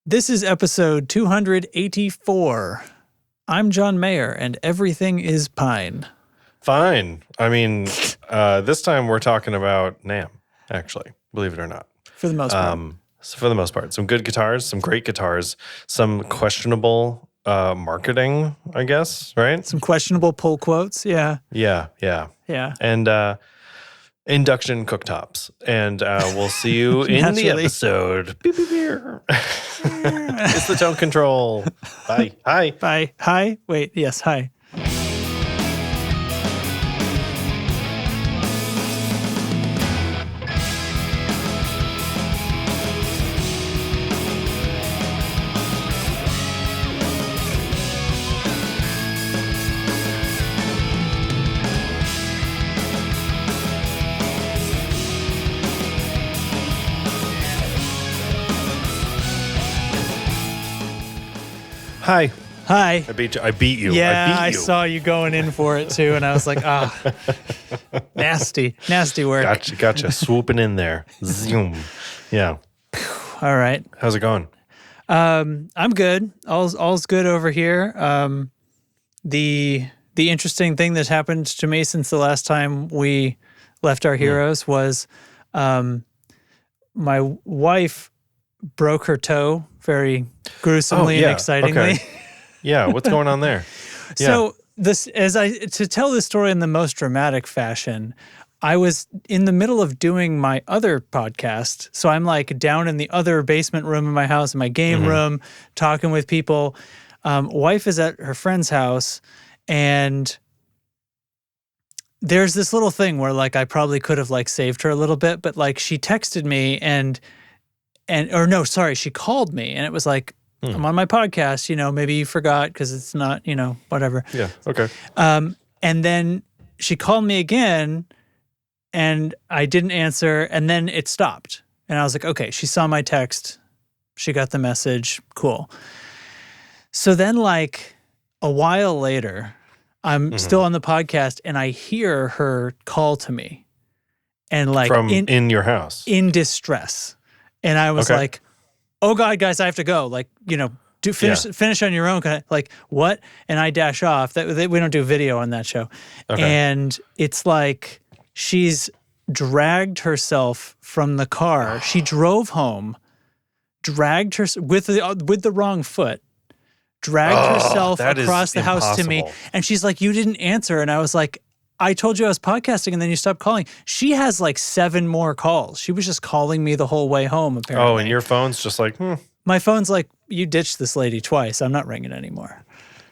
This is episode 284. I'm John Mayer, and everything is pine. Fine. I mean, this time we're talking about NAMM, actually, believe it or not. For the most part. So for the most part. Some good guitars, some great guitars, some questionable marketing, I guess, right? Some questionable pull quotes, yeah. Yeah. And induction cooktops. And we'll see you in the episode. Beep, beep, beep. It's the tone control. Bye. Hi. Bye. Hi. Wait, yes, hi. Hi. Hi. I beat you. Yeah, I saw you going in for it too, and I was like, nasty work. Gotcha. Swooping in there. Zoom. Yeah. All right. How's it going? I'm good. All's good over here. The interesting thing that happened to me since the last time we left our heroes was my wife broke her toe very gruesomely and excitingly. Okay. Yeah, what's going on there? Yeah. So to tell this story in the most dramatic fashion, I was in the middle of doing my other podcast. So I'm like down in the other basement room in my house, in my game room, talking with people. Wife is at her friend's house, and there's this little thing where like I probably could have like saved her a little bit, but like she texted me she called me, and it was like, I'm on my podcast, maybe you forgot because it's not, whatever. Yeah, okay. And then she called me again, and I didn't answer, and then it stopped. And I was like, okay, she saw my text. She got the message. Cool. So then like a while later, I'm still on the podcast, and I hear her call to me. And like in your house. In distress. And I was like, oh God, guys, I have to go. Like, finish on your own. Like, what? And I dash off. We don't do video on that show. Okay. And it's like she's dragged herself from the car. She drove home, dragged her with the wrong foot, dragged herself across the house to me. And she's like, you didn't answer. And I was like, I told you I was podcasting, and then you stopped calling. She has like 7 more calls. She was just calling me the whole way home, apparently. Oh, and your phone's just like, My phone's like, you ditched this lady twice. I'm not ringing anymore.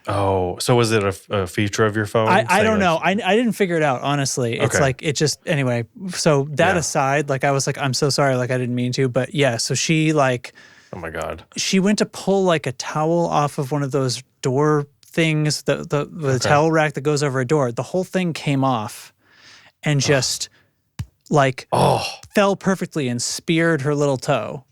Oh, so was it a feature of your phone? I don't know. I didn't figure it out, honestly. It's like, it just, anyway. So that aside, like I was like, I'm so sorry. Like I didn't mean to. But yeah, so she like. Oh my God. She went to pull like a towel off of one of those door things, the towel rack that goes over a door. The whole thing came off and just fell perfectly and speared her little toe.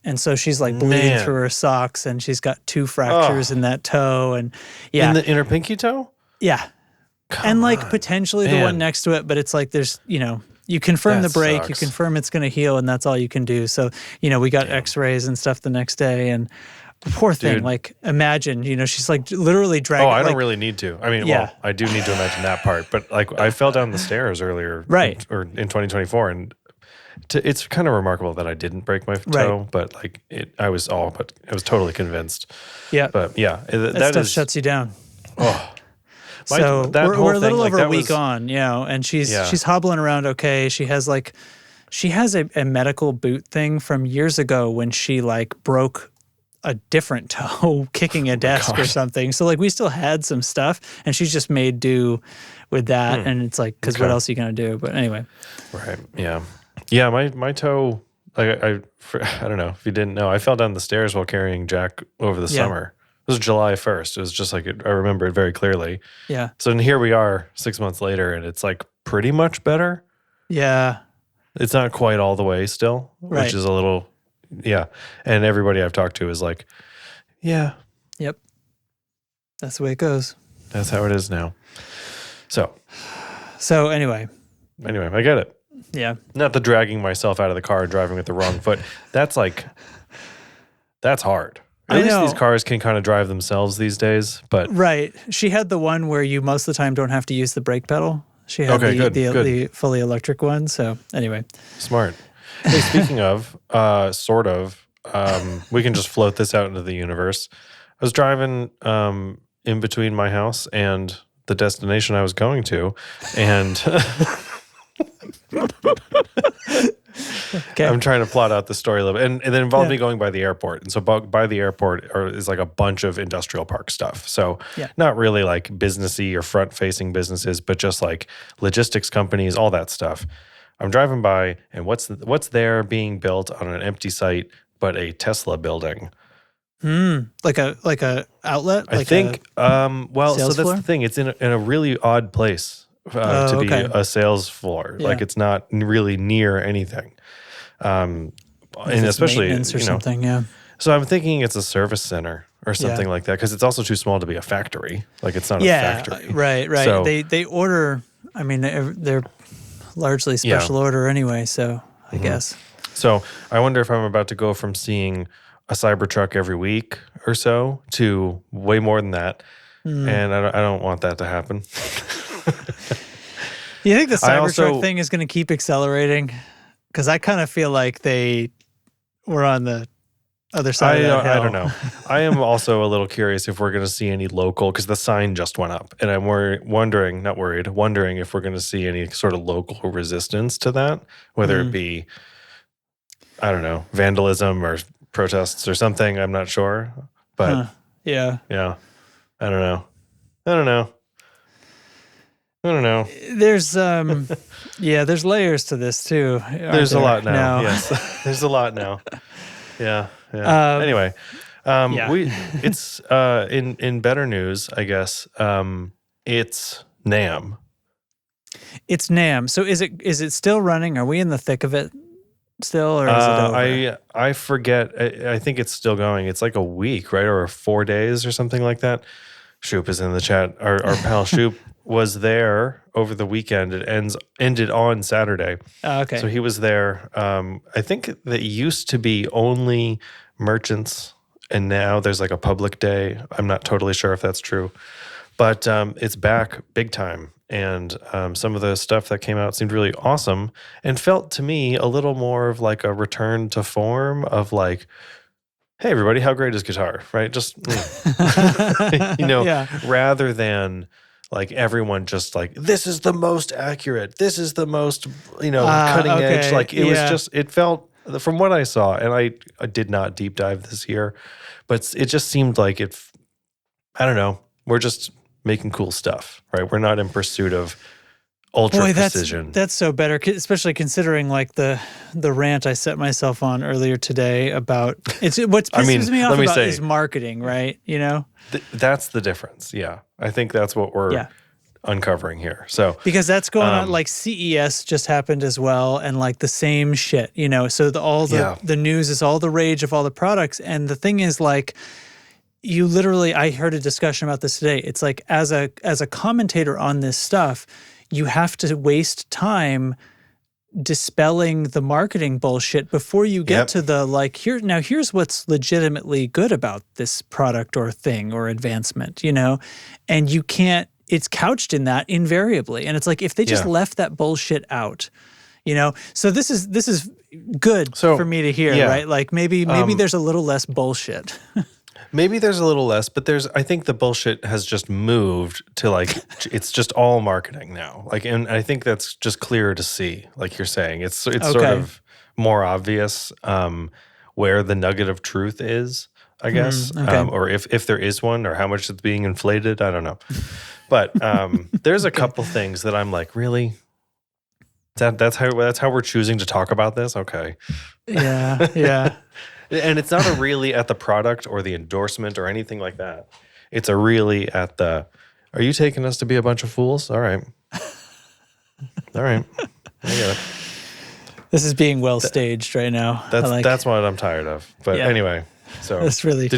And so she's like bleeding through her socks, and she's got 2 fractures in that toe. And in her pinky toe? Yeah. Come on. Potentially the one next to it, but it's like there's, you confirm the break, you confirm it's going to heal, and that's all you can do. So, we got x-rays and stuff the next day, and poor thing, imagine, she's like literally dragging. Oh, I don't really need to. I mean, well, I do need to imagine that part, but I fell down the stairs earlier, right? In 2024, and it's kind of remarkable that I didn't break my toe, but I was totally convinced. Yeah, but yeah, that stuff shuts you down. Oh. So we're a little over a week on, and she's hobbling around okay. She has a medical boot thing from years ago when she broke a different toe kicking a desk or something. So we still had some stuff, and she's just made do with that. And it's because what else are you going to do? But anyway. Right. Yeah. Yeah. My toe, I don't know if you didn't know, I fell down the stairs while carrying Jack over the summer. It was July 1st. It was just I remember it very clearly. Yeah. So here we are 6 months later, and it's pretty much better. Yeah. It's not quite all the way still, which is a little. Yeah. And everybody I've talked to is like, yeah. Yep. That's the way it goes. That's how it is now. So anyway, I get it. Yeah. Not the dragging myself out of the car and driving with the wrong foot. That's hard. At least these cars can kind of drive themselves these days. But right, she had the one where you most of the time don't have to use the brake pedal. She had the fully electric one. So anyway, smart. Hey, speaking of, sort of, we can just float this out into the universe. I was driving in between my house and the destination I was going to, and I'm trying to plot out the story a little bit. And it involved me going by the airport. And so by the airport is like a bunch of industrial park stuff. So not really like businessy or front-facing businesses, but just like logistics companies, all that stuff. I'm driving by, and what's there being built on an empty site but a Tesla building? Like a outlet? I think. So that's the thing. It's in a really odd place to be a sales floor. Yeah. Like it's not really near anything. And especially maintenance or something. Yeah. So I'm thinking it's a service center or something like that, because it's also too small to be a factory. Like it's not a factory. Right. So, they order. I mean, they're largely special order anyway. So I guess. So I wonder if I'm about to go from seeing a Cybertruck every week or so to way more than that, and I don't want that to happen. You think the Cybertruck thing is going to keep accelerating? Because I kind of feel like they were on the other side of that hill. I don't know. I am also a little curious if we're going to see any local, because the sign just went up, and I'm wondering if we're going to see any sort of local resistance to that, whether it be, I don't know, vandalism or protests or something. I'm not sure, but yeah. I don't know. There's there's layers to this too. There's a lot now. Yes, there's a lot now. Yeah. Anyway, it's in better news, I guess. It's NAMM. It's NAMM. So is it still running? Are we in the thick of it still, or is it over? I forget. I think it's still going. It's like a week, right, or 4 days or something like that. Shoop is in the chat. Our pal Shoop was there over the weekend. It ended on Saturday. Okay. So he was there. I think that used to be only merchants, and now there's like a public day. I'm not totally sure if that's true, but it's back big time. And some of the stuff that came out seemed really awesome and felt to me a little more of like a return to form of like, hey, everybody, how great is guitar, right? Just, rather than like everyone just like, this is the most accurate, this is the most, cutting edge. Like it was just, it felt, from what I saw, and I did not deep dive this year, but it just seemed like I don't know, we're just making cool stuff, right? We're not in pursuit of ultra precision. That's so better, especially considering like the rant I set myself on earlier today about what pisses me off about is marketing, right? That's the difference. Yeah, I think that's what we're uncovering here. So because that's going on, like CES just happened as well, and like the same shit, So the news is all the rage of all the products, and the thing is like, you literally, I heard a discussion about this today. It's like as a commentator on this stuff, you have to waste time dispelling the marketing bullshit before you get to the like, here's what's legitimately good about this product or thing or advancement, and you can't, it's couched in that invariably. And it's like, if they just left that bullshit out, so this is good for me to hear, right? Like maybe there's a little less bullshit. Maybe there's a little less, but I think the bullshit has just moved to like, it's just all marketing now. Like, and I think that's just clearer to see, like you're saying. It's sort of more obvious where the nugget of truth is, I guess, or if there is one, or how much it's being inflated. I don't know. But there's a couple things that I'm like, really? That's how we're choosing to talk about this? Okay. Yeah. And it's not a really at the product or the endorsement or anything like that. It's a really at the, are you taking us to be a bunch of fools? All right. I get it. This is being well staged right now. That's what I'm tired of. But anyway, so that's really.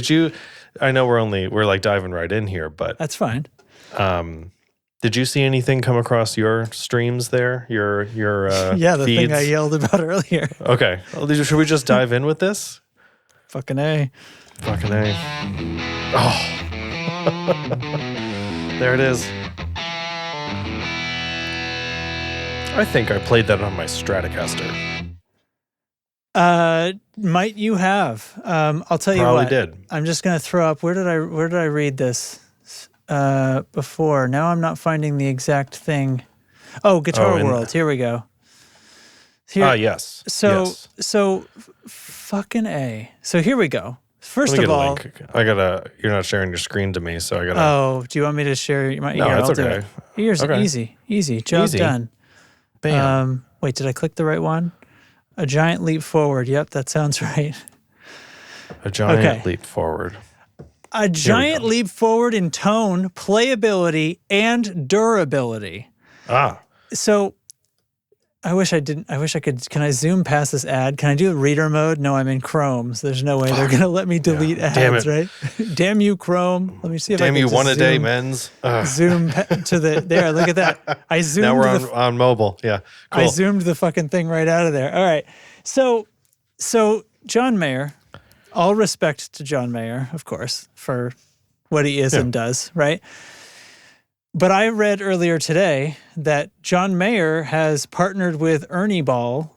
I know we're like diving right in here, but that's fine. Did you see anything come across your streams there? Your the feeds? thing I yelled about earlier. Okay. Well, should we just dive in with this? Fucking A. Fucking A. Oh. There it is. I think I played that on my Stratocaster. Might you have? I'll tell you Probably what. did. I'm just gonna throw up. Where did I read this before? Now I'm not finding the exact thing. Oh, Guitar World. Here we go. Yes. So fucking A. So here we go. First of all, you're not sharing your screen to me, so I gotta. Oh, do you want me to share my? No, it's okay. Do it. Here's easy. Job done. Bam. Wait, did I click the right one? A giant leap forward. Yep, that sounds right. A giant leap forward. A giant leap forward in tone, playability, and durability. So I wish I could. Can I zoom past this ad? Can I do reader mode? No, I'm in Chrome, so there's no way they're going to let me delete ads, right? Damn you, Chrome. Let me see if I can Damn you, one a day, men's. Zoom to the, there, look at that. I zoomed. Now we're on mobile. Yeah, cool. I zoomed the fucking thing right out of there. All right. So John Mayer, all respect to John Mayer, of course, for what he is and does, right? But I read earlier today that John Mayer has partnered with Ernie Ball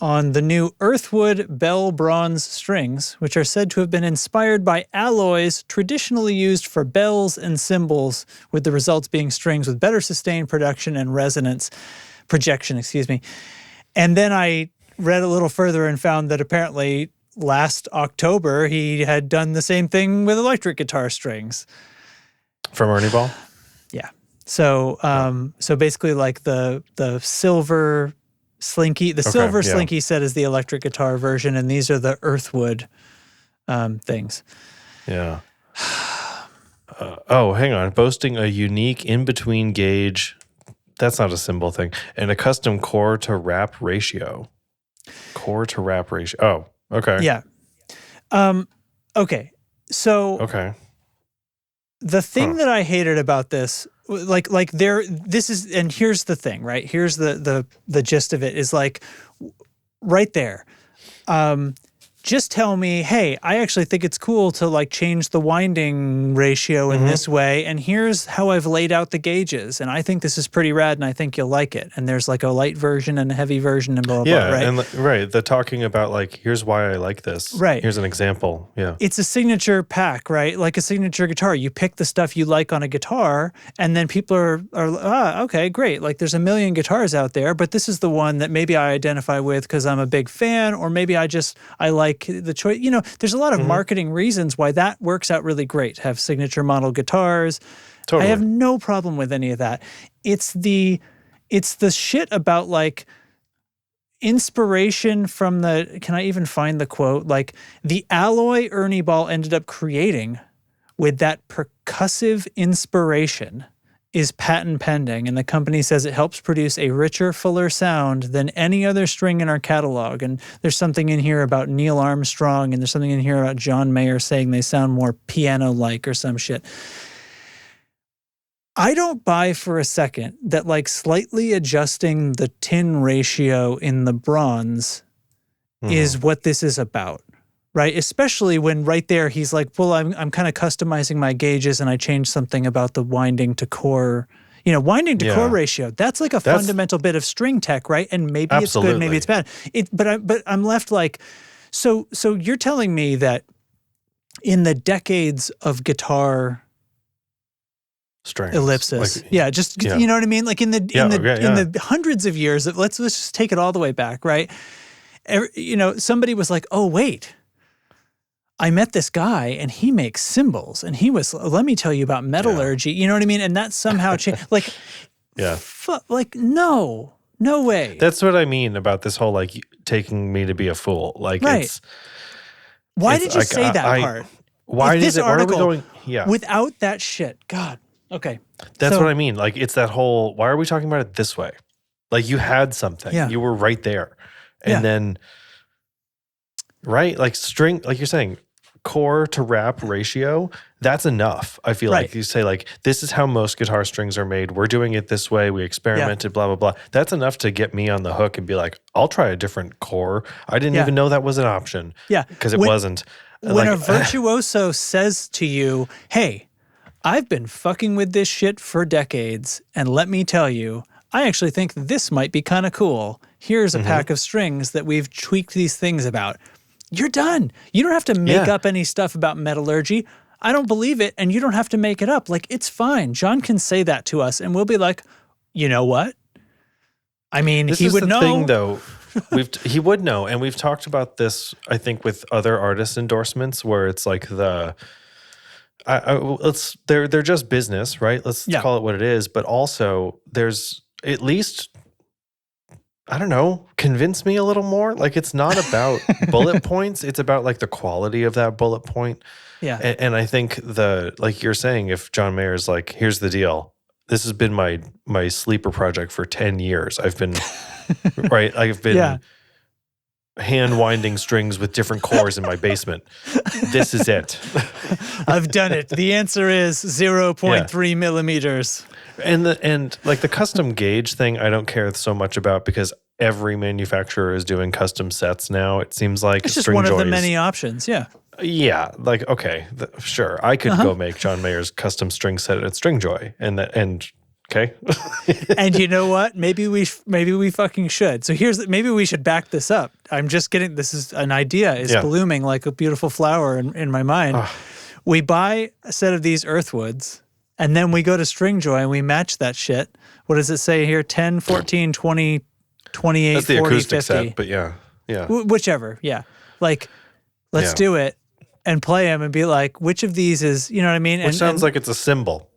on the new Earthwood Bell Bronze strings, which are said to have been inspired by alloys traditionally used for bells and cymbals, with the results being strings with better sustained projection. And then I read a little further and found that apparently last October he had done the same thing with electric guitar strings. From Ernie Ball? Yeah. So so basically like the silver slinky, slinky set is the electric guitar version, and these are the Earthwood things. Yeah. Hang on. Boasting a unique in-between gauge, that's not a cymbal thing, and a custom core to wrap ratio. Oh, okay. Yeah. Okay. So the thing that I hated about this, and here's the thing, right? Here's the gist of it is like right there. Just tell me, hey, I actually think it's cool to like change the winding ratio in this way, and here's how I've laid out the gauges, and I think this is pretty rad, and I think you'll like it. And there's like a light version and a heavy version and blah, blah, blah, right? And the talking about like, here's why I like this. Right. Here's an example. Yeah. It's a signature pack, right? Like a signature guitar. You pick the stuff you like on a guitar, and then people are okay, great. Like there's a million guitars out there, but this is the one that maybe I identify with because I'm a big fan, or maybe I like the choice. You know, there's a lot of marketing reasons why that works out really great. Have signature model guitars. Totally. I have no problem with any of that. It's the shit about like inspiration from can I even find the quote? Like the alloy Ernie Ball ended up creating with that percussive inspiration is patent pending, and the company says it helps produce a richer, fuller sound than any other string in our catalog. And there's something in here about Neil Armstrong, and there's something in here about John Mayer saying they sound more piano-like or some shit. I don't buy for a second that like slightly adjusting the tin ratio in the bronze is what this is about. Right, especially when right there he's like, well, I'm kind of customizing my gauges, and I changed something about the winding to core, winding to core ratio. That's like a fundamental bit of string tech, right? And maybe it's good, maybe it's bad. But I'm left like, so you're telling me that in the decades of guitar strings, ellipsis, you know what I mean? Like in the hundreds of years, let's just take it all the way back, right? Somebody was like, oh wait. I met this guy and he makes cymbals, and let me tell you about metallurgy. You know what I mean? And that somehow changed. Like, no way. That's what I mean about this whole, like, taking me to be a fool. Like, right. Why did you say that part? Why are we going? Yeah. Without that shit. God. Okay. That's what I mean. Like, it's that whole, why are we talking about it this way? Like, you had something. Yeah. You were right there. And then, right? Like string, like you're saying, core to wrap ratio, that's enough. I feel like you say like, this is how most guitar strings are made. We're doing it this way. We experimented, blah, blah, blah. That's enough to get me on the hook and be like, I'll try a different core. I didn't even know that was an option. Yeah. Because it wasn't. When a virtuoso says to you, hey, I've been fucking with this shit for decades, and let me tell you, I actually think this might be kind of cool. Here's a pack of strings that we've tweaked these things about. You're done. You don't have to make up any stuff about metallurgy. I don't believe it, and you don't have to make it up. Like, it's fine. John can say that to us, and we'll be like, you know what? I mean, he would know. Thing, though. He would know, and we've talked about this, I think, with other artist endorsements, where it's like they're just business, right? Let's call it what it is. But also, there's at least, I don't know, convince me a little more. Like, it's not about bullet points. It's about like the quality of that bullet point. Yeah. And I think like you're saying, if John Mayer's like, here's the deal. This has been my sleeper project for 10 years. I've been, I've been hand winding strings with different cores in my basement. This is it. I've done it. The answer is 0.3 millimeters. And like the custom gauge thing, I don't care so much about because every manufacturer is doing custom sets now. It seems like it's just one of the many options. Yeah. Yeah. Like, okay, sure. I could go make John Mayer's custom string set at Stringjoy and okay. And you know what? Maybe we fucking should. So maybe we should back this up. I'm just getting, this is an idea is blooming like a beautiful flower in my mind. We buy a set of these Earthwoods. And then we go to Stringjoy and we match that shit. What does it say here? 10, 14, 20, 28, that's the 40, acoustic 50. set, but yeah. Whichever, yeah. Like, let's do it and play them and be like, which of these is, you know what I mean? Which sounds like it's a cymbal.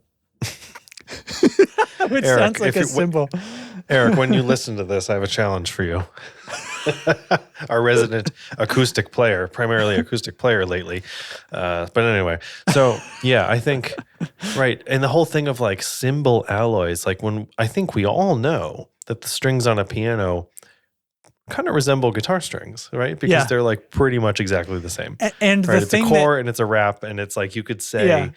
Which sounds like a cymbal. Eric, when you listen to this, I have a challenge for you. Our resident acoustic player, primarily acoustic player lately. But anyway, so yeah, I think, right. And the whole thing of like cymbal alloys, like I think we all know that the strings on a piano kind of resemble guitar strings, right? Because they're like pretty much exactly the same. And right? the It's thing a core and it's a wrap, and it's like you could say,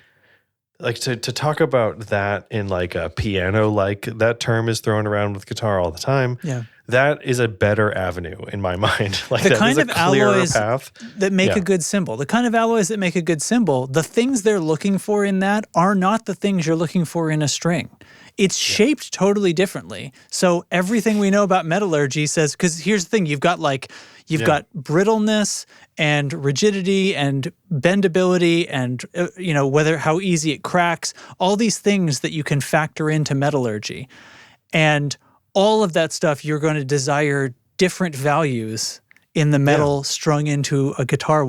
like to talk about that in like a piano, like that term is thrown around with guitar all the time. Yeah. That is a better avenue in my mind. Like the that kind is a of clearer alloys path that make a good cymbal. The kind of alloys that make a good cymbal, the things they're looking for in that are not the things you're looking for in a string. It's shaped totally differently. So everything we know about metallurgy says, because here's the thing, you've got got brittleness and rigidity and bendability and how easy it cracks, all these things that you can factor into metallurgy. And all of that stuff, you're going to desire different values in the metal strung into a guitar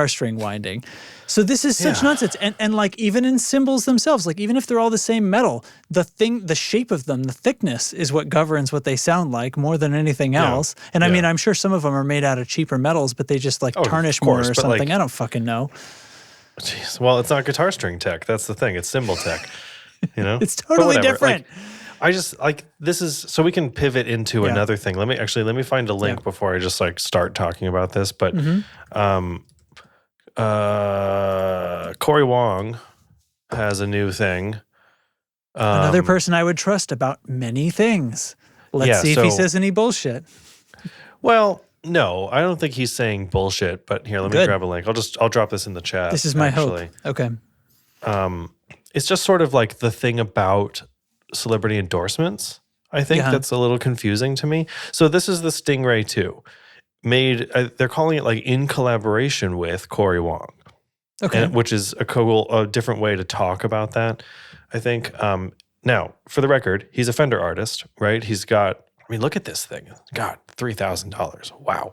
string winding. So this is such nonsense. And like even in cymbals themselves, like even if they're all the same metal, the shape of them, the thickness is what governs what they sound like more than anything else. And I mean, I'm sure some of them are made out of cheaper metals, but they just like tarnish more or something. Like, I don't fucking know. Jeez. Well, it's not guitar string tech. That's the thing. It's cymbal tech. It's totally different. Like, I just like this is so we can pivot into another thing. Let me find a link before I just like start talking about this. But Corey Wong has a new thing. Another person I would trust about many things. Let's see if he says any bullshit. Well, no, I don't think he's saying bullshit. But here, let me grab a link. I'll drop this in the chat. This is my hope. Okay. It's just sort of like the thing about celebrity endorsements. I think that's a little confusing to me. So this is the Stingray II, made. They're calling it like in collaboration with Corey Wong, which is a different way to talk about that. I think. Now, for the record, he's a Fender artist, right? He's got. I mean, look at this thing. God, $3,000. Wow.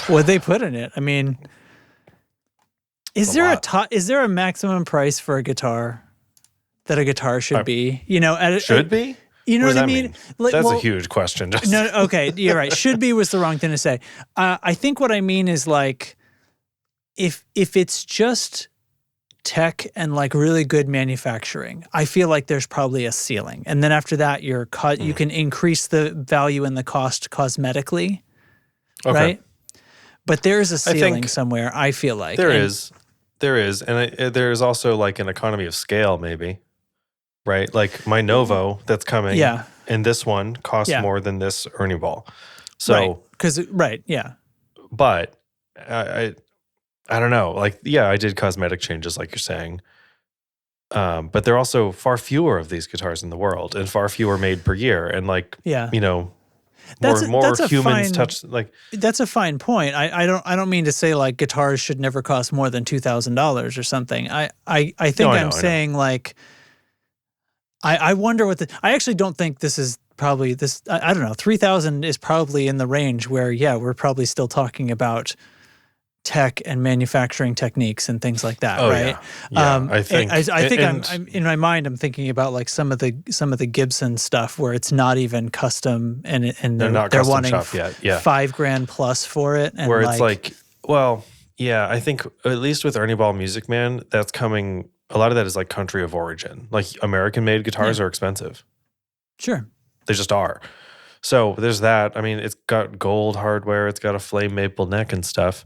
What'd they put in it? I mean, is there a maximum price for a guitar that a guitar should be? Should be? You know what I mean? Like, that's a huge question. No, okay, you're right. Should be was the wrong thing to say. I think what I mean is like, if it's just tech and like really good manufacturing, I feel like there's probably a ceiling. And then after that, you can increase the value and the cost cosmetically, right? But there's a ceiling somewhere, I feel like. There is. And there's also like an economy of scale, maybe, right? Like my Novo that's coming, and this one costs more than this Ernie Ball. So, But I don't know. Like, I did cosmetic changes, like you're saying. But there are also far fewer of these guitars in the world, and far fewer made per year. And like, more humans touch. Like, that's a fine point. I don't mean to say like guitars should never cost more than $2,000 or something. I think I'm saying like, I wonder what I actually don't think this is probably this. I don't know. 3,000 is probably in the range where we're probably still talking about tech and manufacturing techniques and things like that, right? I think I'm in my mind. I'm thinking about like some of the Gibson stuff where it's not even custom, and they're wanting shop yet. $5,000 plus for it, and where it's like, I think at least with Ernie Ball Music Man, that's coming. A lot of that is like country of origin. Like American-made guitars are expensive. Sure, they just are. So there's that. I mean, it's got gold hardware. It's got a flame maple neck and stuff.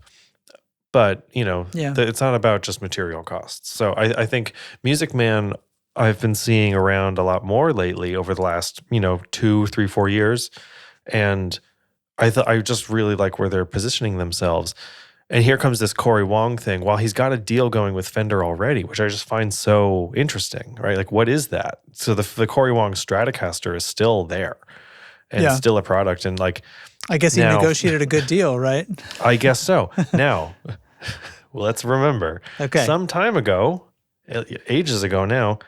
But, it's not about just material costs. So I think Music Man, I've been seeing around a lot more lately over the last, 2, 3, 4 years. And I just really like where they're positioning themselves. And here comes this Corey Wong thing. While he's got a deal going with Fender already, which I just find so interesting, right? Like, what is that? So the Corey Wong Stratocaster is still there and still a product. And like, I guess he negotiated a good deal, right? I guess so. Now, let's remember. Okay. Some time ago, ages ago now,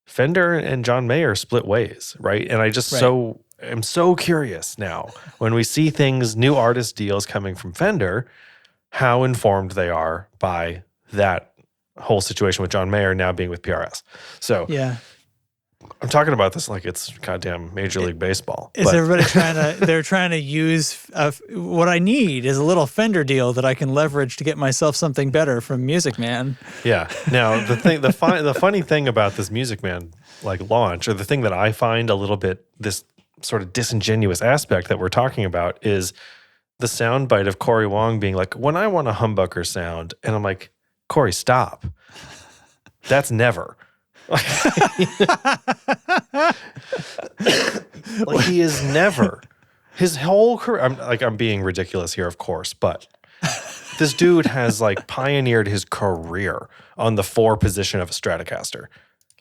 Fender and John Mayer split ways, right? And I just am so curious now when we see things, new artist deals coming from Fender, how informed they are by that whole situation with John Mayer now being with PRS. So I'm talking about this like it's goddamn Major League Baseball. Is everybody they're trying to use, what I need is a little Fender deal that I can leverage to get myself something better from Music Man. Yeah. Now, the funny thing about this Music Man like launch, or the thing that I find a little bit this sort of disingenuous aspect that we're talking about, is the soundbite of Corey Wong being like, when I want a humbucker sound, and I'm like, Corey, stop. That's never. Like he is never. His whole career, I'm being ridiculous here, of course, but this dude has like pioneered his career on the 4 position of a Stratocaster.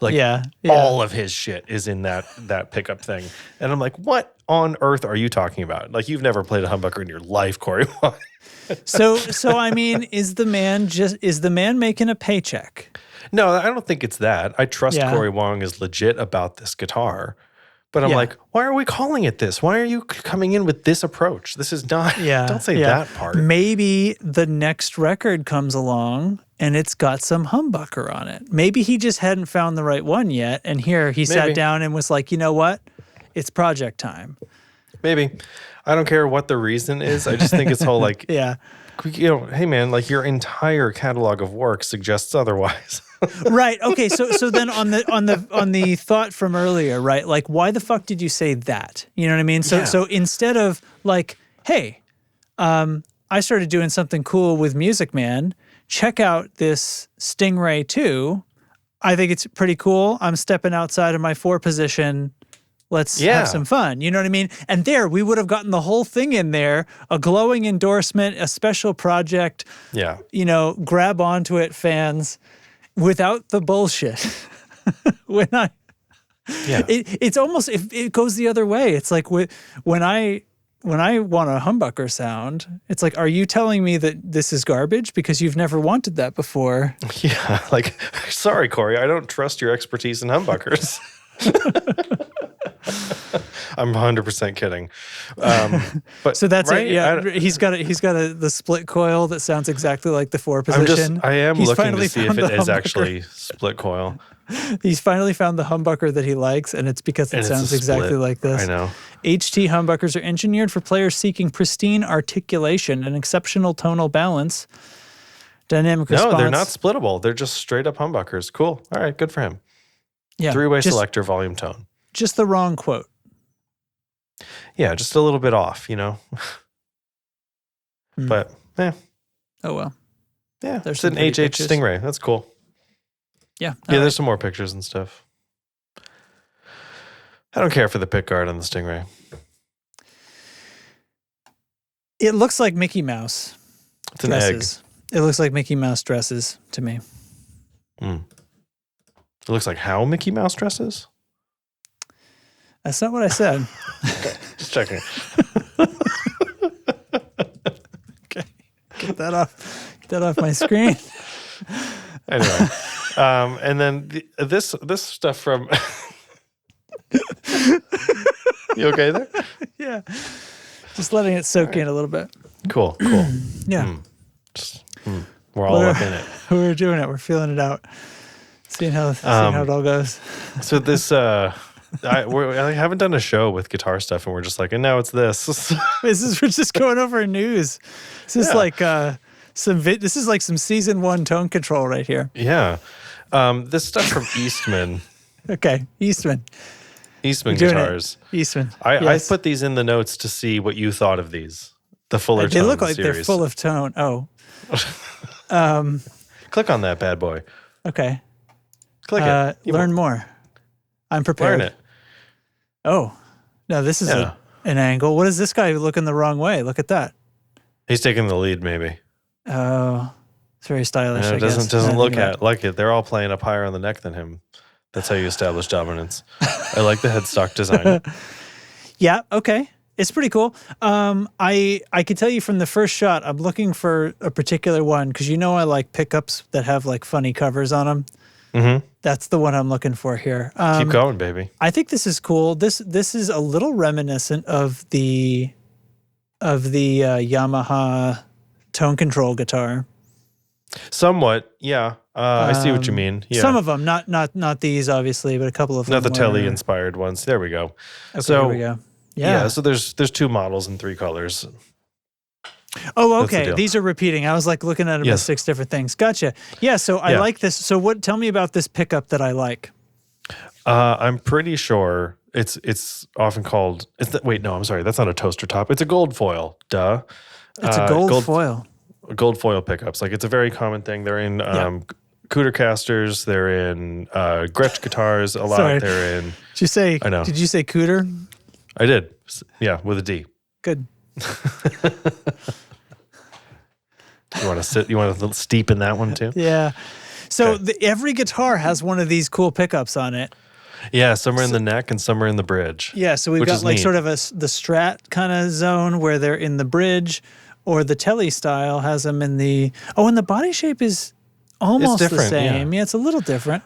Like all of his shit is in that pickup thing. And I'm like, what on earth are you talking about? Like, you've never played a humbucker in your life, Corey. So I mean, is the man making a paycheck? No, I don't think it's that. I trust Corey Wong is legit about this guitar. But I'm like, why are we calling it this? Why are you coming in with this approach? This is not, don't say that part. Maybe the next record comes along and it's got some humbucker on it. Maybe he just hadn't found the right one yet. And here he sat down and was like, you know what? It's project time. Maybe. I don't care what the reason is. I just think it's whole like, hey man, like your entire catalog of work suggests otherwise. Right. Okay. So then on the thought from earlier, right? Like, why the fuck did you say that? You know what I mean? So instead of like, hey, I started doing something cool with Music Man. Check out this Stingray II. I think it's pretty cool. I'm stepping outside of my 4 position. Let's have some fun. You know what I mean? And there, we would have gotten the whole thing in there, a glowing endorsement, a special project. Yeah. Grab onto it, fans. Without the bullshit. It's almost, if it goes the other way. It's like when I want a humbucker sound, it's like, are you telling me that this is garbage because you've never wanted that before? Yeah, like, sorry, Corey, I don't trust your expertise in humbuckers. I'm 100% kidding. But so that's it. Yeah, he's got the split coil that sounds exactly like the 4 position. I am looking to see if it is actually split coil. He's finally found the humbucker that he likes, and it's because it sounds exactly like this. I know. HT humbuckers are engineered for players seeking pristine articulation and exceptional tonal balance. Dynamic response. No, they're not splittable. They're just straight up humbuckers. Cool. All right, good for him. Yeah. 3-way selector, volume, tone. Just the wrong quote. Yeah, just a little bit off, But Yeah. Oh, well. Yeah, there's an HH pictures. Stingray. That's cool. Yeah. There's some more pictures and stuff. I don't care for the pick guard on the Stingray. It looks like Mickey Mouse It's dresses. An egg. It looks like Mickey Mouse dresses to me. Mm. It looks like how Mickey Mouse dresses? That's not what I said. Okay, just checking. Okay. Get that off my screen. Anyway. And then this stuff from... You okay there? Yeah. Just letting it soak in a little bit. Cool. Yeah. We're all up in it. We're doing it. We're feeling it out. Seeing how it all goes. So this... I haven't done a show with guitar stuff, and we're just like, and now it's this. We're just going over news. This is like this is like some season 1 tone control right here. Yeah, this stuff from Eastman. Okay, Eastman Guitars. Eastman. I put these in the notes to see what you thought of these. The fuller tone. They look like series. They're full of tone. Oh. Click on that bad boy. Okay. Click it. Learn more. I'm prepared. Learn it. Oh, no, this is an angle. What is this guy looking the wrong way? Look at that. He's taking the lead, maybe. Oh, it's very stylish. It doesn't look like it. They're all playing up higher on the neck than him. That's how you establish dominance. I like the headstock design. Yeah, okay. It's pretty cool. I could tell you from the first shot, I'm looking for a particular one because I like pickups that have like funny covers on them. Mm-hmm. That's the one I'm looking for here. Keep going, baby. I think this is cool. This is a little reminiscent of the Yamaha tone control guitar. Somewhat, yeah. I see what you mean. Yeah. Some of them, not these obviously, but a couple of them. Not the Telly inspired ones. There we go. Okay, so here we go. Yeah. So there's 2 models and 3 colors. Oh, okay. These are repeating. I was like looking at them as 6 different things. Gotcha. Yeah. So I like this. So tell me about this pickup that I like. I'm pretty sure it's often called. I'm sorry. That's not a toaster top. It's a gold foil. Duh. It's a gold foil. Gold foil pickups. Like it's a very common thing. They're in Cooter casters. They're in Gretsch guitars a lot. Sorry. They're in. Did you say? I know. Did you say Cooter? I did. Yeah, with a D. Good. You want to steep in that one too? Yeah. So every guitar has one of these cool pickups on it. Yeah, some are in the neck and some are in the bridge. Yeah, so we've got like neat. Sort of the Strat kind of zone where they're in the bridge, or the Telly style has them in the... Oh, and the body shape is almost the same. Yeah, it's a little different.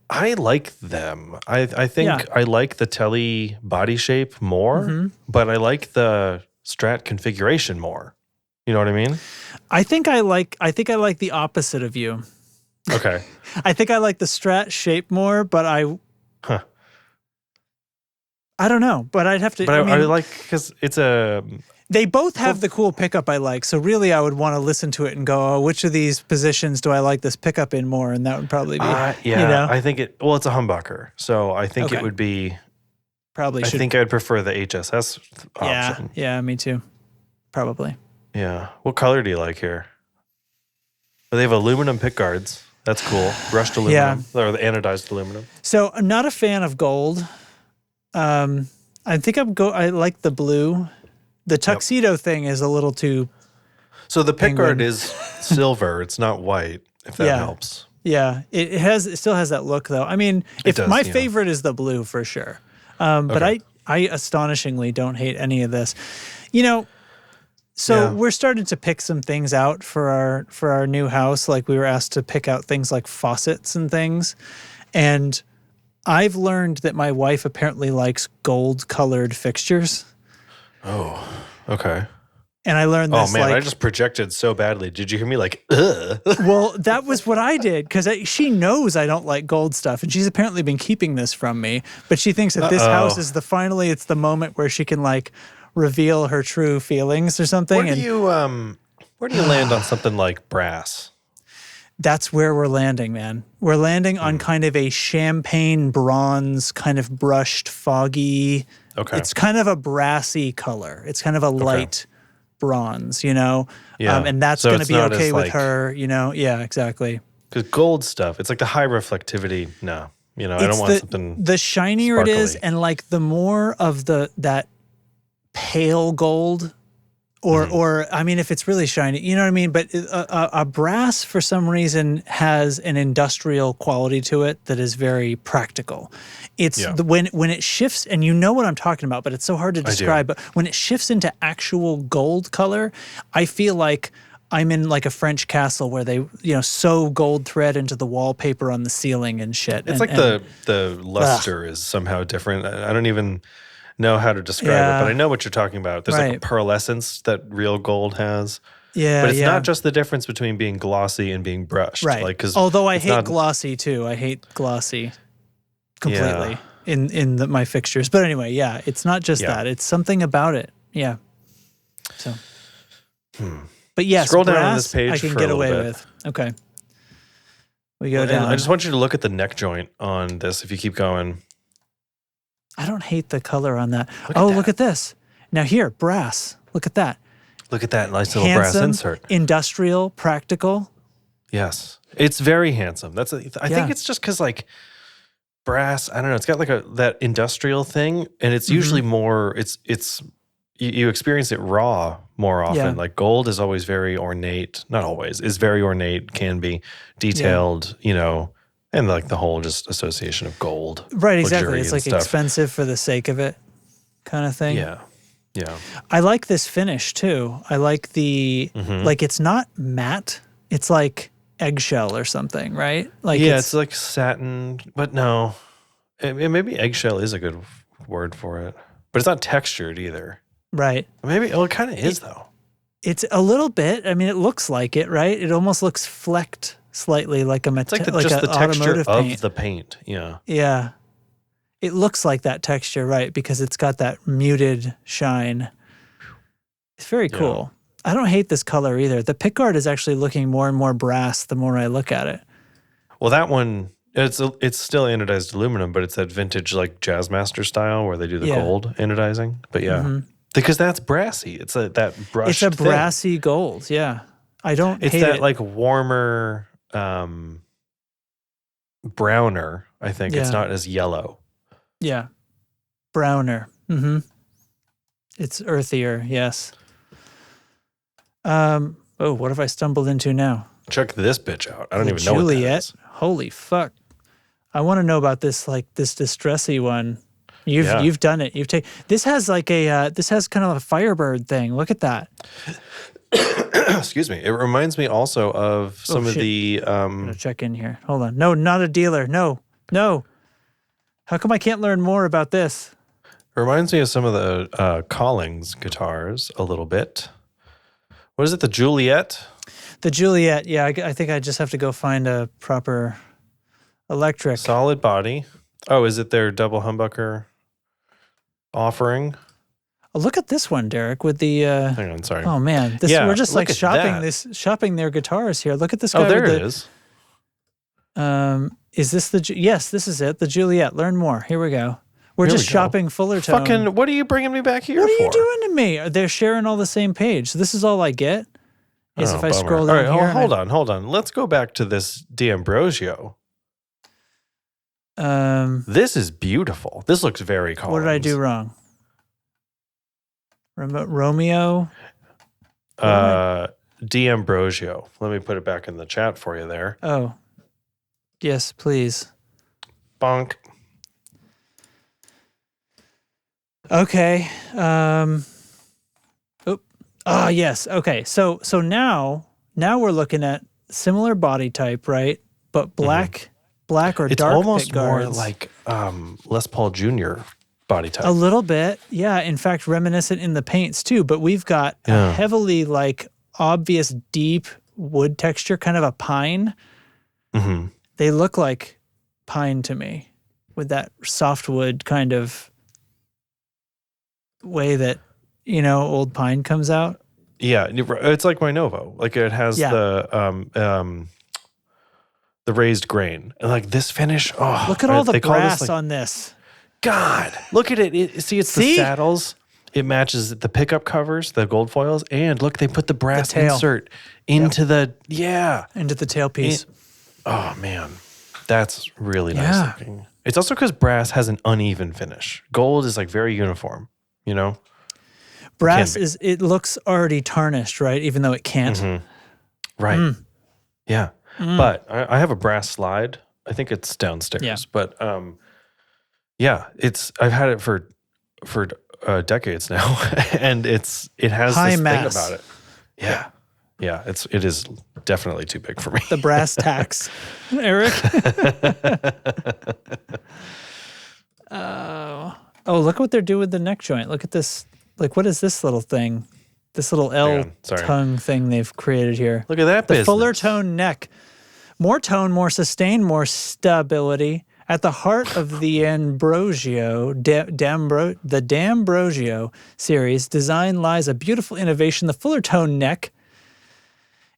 I like them. I think I like the Telly body shape more, but I like the Strat configuration more. You know what I mean? I think I like the opposite of you. Okay. I think I like the Strat shape more, but I don't know, but I'd have to. But I like because it's a. They both have the cool pickup I like, so really I would want to listen to it and go, oh, which of these positions do I like this pickup in more? And that would probably be. I think it. Well, it's a humbucker, so I think it would be. Probably. I think I'd prefer the HSS option. Yeah, me too. Probably. Yeah. What color do you like here? Well, they have aluminum pick guards. That's cool. Brushed aluminum. Or the anodized aluminum. So I'm not a fan of gold. I think I like the blue. The tuxedo thing is a little too. So the pick guard is silver. It's not white, if that helps. Yeah. It still has that look though. I mean, my favorite is the blue for sure. But I astonishingly don't hate any of this. So we're starting to pick some things out for our new house. Like we were asked to pick out things like faucets and things. And I've learned that my wife apparently likes gold-colored fixtures. Oh, okay. And I learned this. Oh man, I just projected so badly. Did you hear me like, ugh? Well, that was what I did because she knows I don't like gold stuff, and she's apparently been keeping this from me. But she thinks that this house is it's the moment where she can like reveal her true feelings or something. Where do you land on something like brass? That's where we're landing, man. We're landing on kind of a champagne bronze, kind of brushed, foggy. Okay. It's kind of a brassy color. It's kind of a light bronze, you know? Yeah. And that's So going to it's be not okay as, with like- her, you know? Yeah, exactly. Because gold stuff, it's like the high reflectivity. No, you know, I don't want something. The shinier it is, sparkly. and like the more of that pale gold, or I mean, if it's really shiny, you know what I mean? But a brass, for some reason, has an industrial quality to it that is very practical. It's when it shifts, and you know what I'm talking about, but it's so hard to describe. But when it shifts into actual gold color, I feel like I'm in like a French castle where they, you know, sew gold thread into the wallpaper on the ceiling and shit. It's like the luster is somehow different. I don't even know how to describe it, but I know what you're talking about. There's like a pearlescence that real gold has. Yeah, but it's not just the difference between being glossy and being brushed. Right. Like, although I hate glossy too. I hate glossy completely in my fixtures. But anyway, yeah, it's not just that. It's something about it. Yeah. So. But yes, scroll brass, down on this page I can for get a away little bit. with. Okay. We go down. I just want you to look at the neck joint on this if you keep going. I don't hate the color on that. Look at this. Now here, brass. Look at that. Look at that nice little brass insert. Industrial, practical. Yes. It's very handsome. I think it's just because like brass, I don't know, it's got like that industrial thing, and it's usually more, you experience it raw more often. Yeah. Like gold is always very ornate, not always, is very ornate, can be detailed, you know, and like the whole just association of gold. Right, exactly. It's like expensive for the sake of it kind of thing. Yeah. Yeah. I like this finish too. I like the, like it's not matte, it's like eggshell or something, right? Like it's like satin, but no, maybe eggshell is a good word for it, but it's not textured either. Right. Maybe, it kind of is though. It's a little bit. I mean, it looks like it, right? It almost looks flecked slightly, like a it's like just the texture of the paint. Yeah. Yeah. It looks like that texture, right? Because it's got that muted shine. It's very cool. I don't hate this color either. The pickguard is actually looking more and more brass the more I look at it. Well, that one, it's still anodized aluminum, but it's that vintage like Jazzmaster style where they do the gold anodizing. But because that's brassy. It's that brushed It's a brassy gold, yeah. I don't hate it. It's that like warmer, browner, I think. It's not as yellow. Yeah. Browner. It's earthier, yes. What have I stumbled into now? Check this bitch out. I don't even know what that is. Holy fuck. I want to know about this, like this distressy one. You've done it. This has like this has kind of a Firebird thing. Look at that. Excuse me. It reminds me also of some of the I'm gonna check in here. Hold on. No, not a dealer. No. How come I can't learn more about this? It reminds me of some of the Collings guitars a little bit. What is it? The Juliet? The Juliet. Yeah, I think I just have to go find a proper electric. Solid body. Oh, is it their double humbucker offering? Oh, look at this one, Derek, with the hang on, sorry. Oh man. We're just like shopping their guitars here. Look at this guy. Oh, there it is. Is this yes, this is it. The Juliet. Learn more. Here we go. We're just shopping Fullertone. Fucking, what are you bringing me back here for? What are you doing to me? They're sharing all the same page. So this is all I get? Is if I scroll down here. Hold on. Let's go back to this D'Ambrosio. This is beautiful. This looks very Collins. What did I do wrong? Romeo? D'Ambrosio. Let me put it back in the chat for you there. Oh. Yes, please. Bonk. Okay. Yes. Okay. So now we're looking at similar body type, right? But black or it's dark almost pickguards. more like Les Paul Jr. body type. A little bit. Yeah. In fact, reminiscent in the paints too, but we've got a heavily like obvious deep wood texture, kind of a pine. They look like pine to me with that softwood kind of way that, old pine comes out. Yeah, it's like my Novo. Like it has the raised grain. And like this finish, look at all the brass on this. God, look at it. See, it's the saddles. It matches the pickup covers, the gold foils, and look, they put the brass tail. insert into the into the tailpiece. Oh man, that's really nice looking. It's also because brass has an uneven finish. Gold is like very uniform, you know. Brass it looks already tarnished, right? Even though it can't. Right. Yeah. But I have a brass slide. I think it's downstairs. Yeah. But I've had it for decades now, and it has high this mass thing about it. Yeah. Yeah, it is definitely too big for me. The brass tacks, Eric. Oh, look what they're doing with the neck joint. Look at this. Like, what is this little thing? This little L tongue thing they've created here. Look at that business. The fuller tone neck. More tone, more sustain, more stability. At the heart of the Ambrosio, the D'Ambrosio series design lies a beautiful innovation, the fuller tone neck,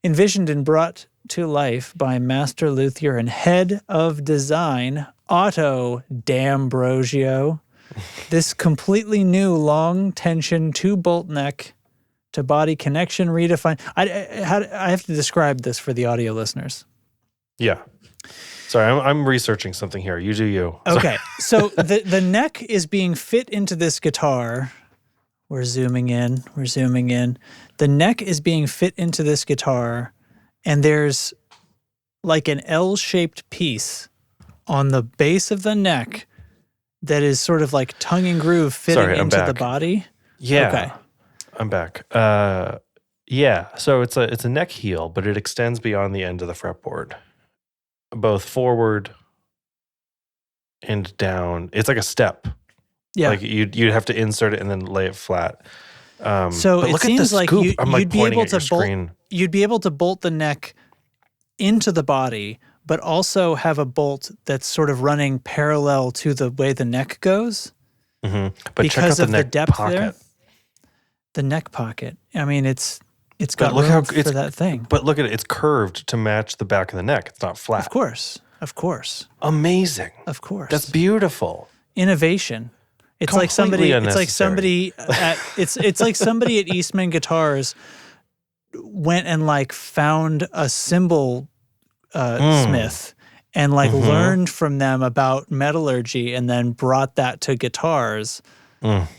envisioned and brought to life by master luthier and head of design, Otto D'Ambrosio. This completely new long tension 2-bolt neck to body connection redefined. I have to describe this for the audio listeners. Yeah. Sorry, I'm researching something here. You do you. Okay. So the neck is being fit into this guitar. We're zooming in. The neck is being fit into this guitar, and there's like an L-shaped piece on the base of the neck that is sort of like tongue and groove fitting into the body. Yeah. Okay. I'm back. Yeah. So it's a neck heel, but it extends beyond the end of the fretboard, both forward and down. It's like a step. Yeah. Like you'd have to insert it and then lay it flat. So it seems like you'd be able to screen. You'd be able to bolt the neck into the body, but also have a bolt that's sort of running parallel to the way the neck goes. But because check out the of neck the depth pocket. there. The neck pocket. I mean, it's got room for that thing. But look at it. It's curved to match the back of the neck. It's not flat. Of course. Amazing. Of course. That's beautiful. Innovation. It's like somebody. It's like somebody at. It's like somebody at Eastman Guitars went and like found a cymbal smith and like learned from them about metallurgy and then brought that to guitars. And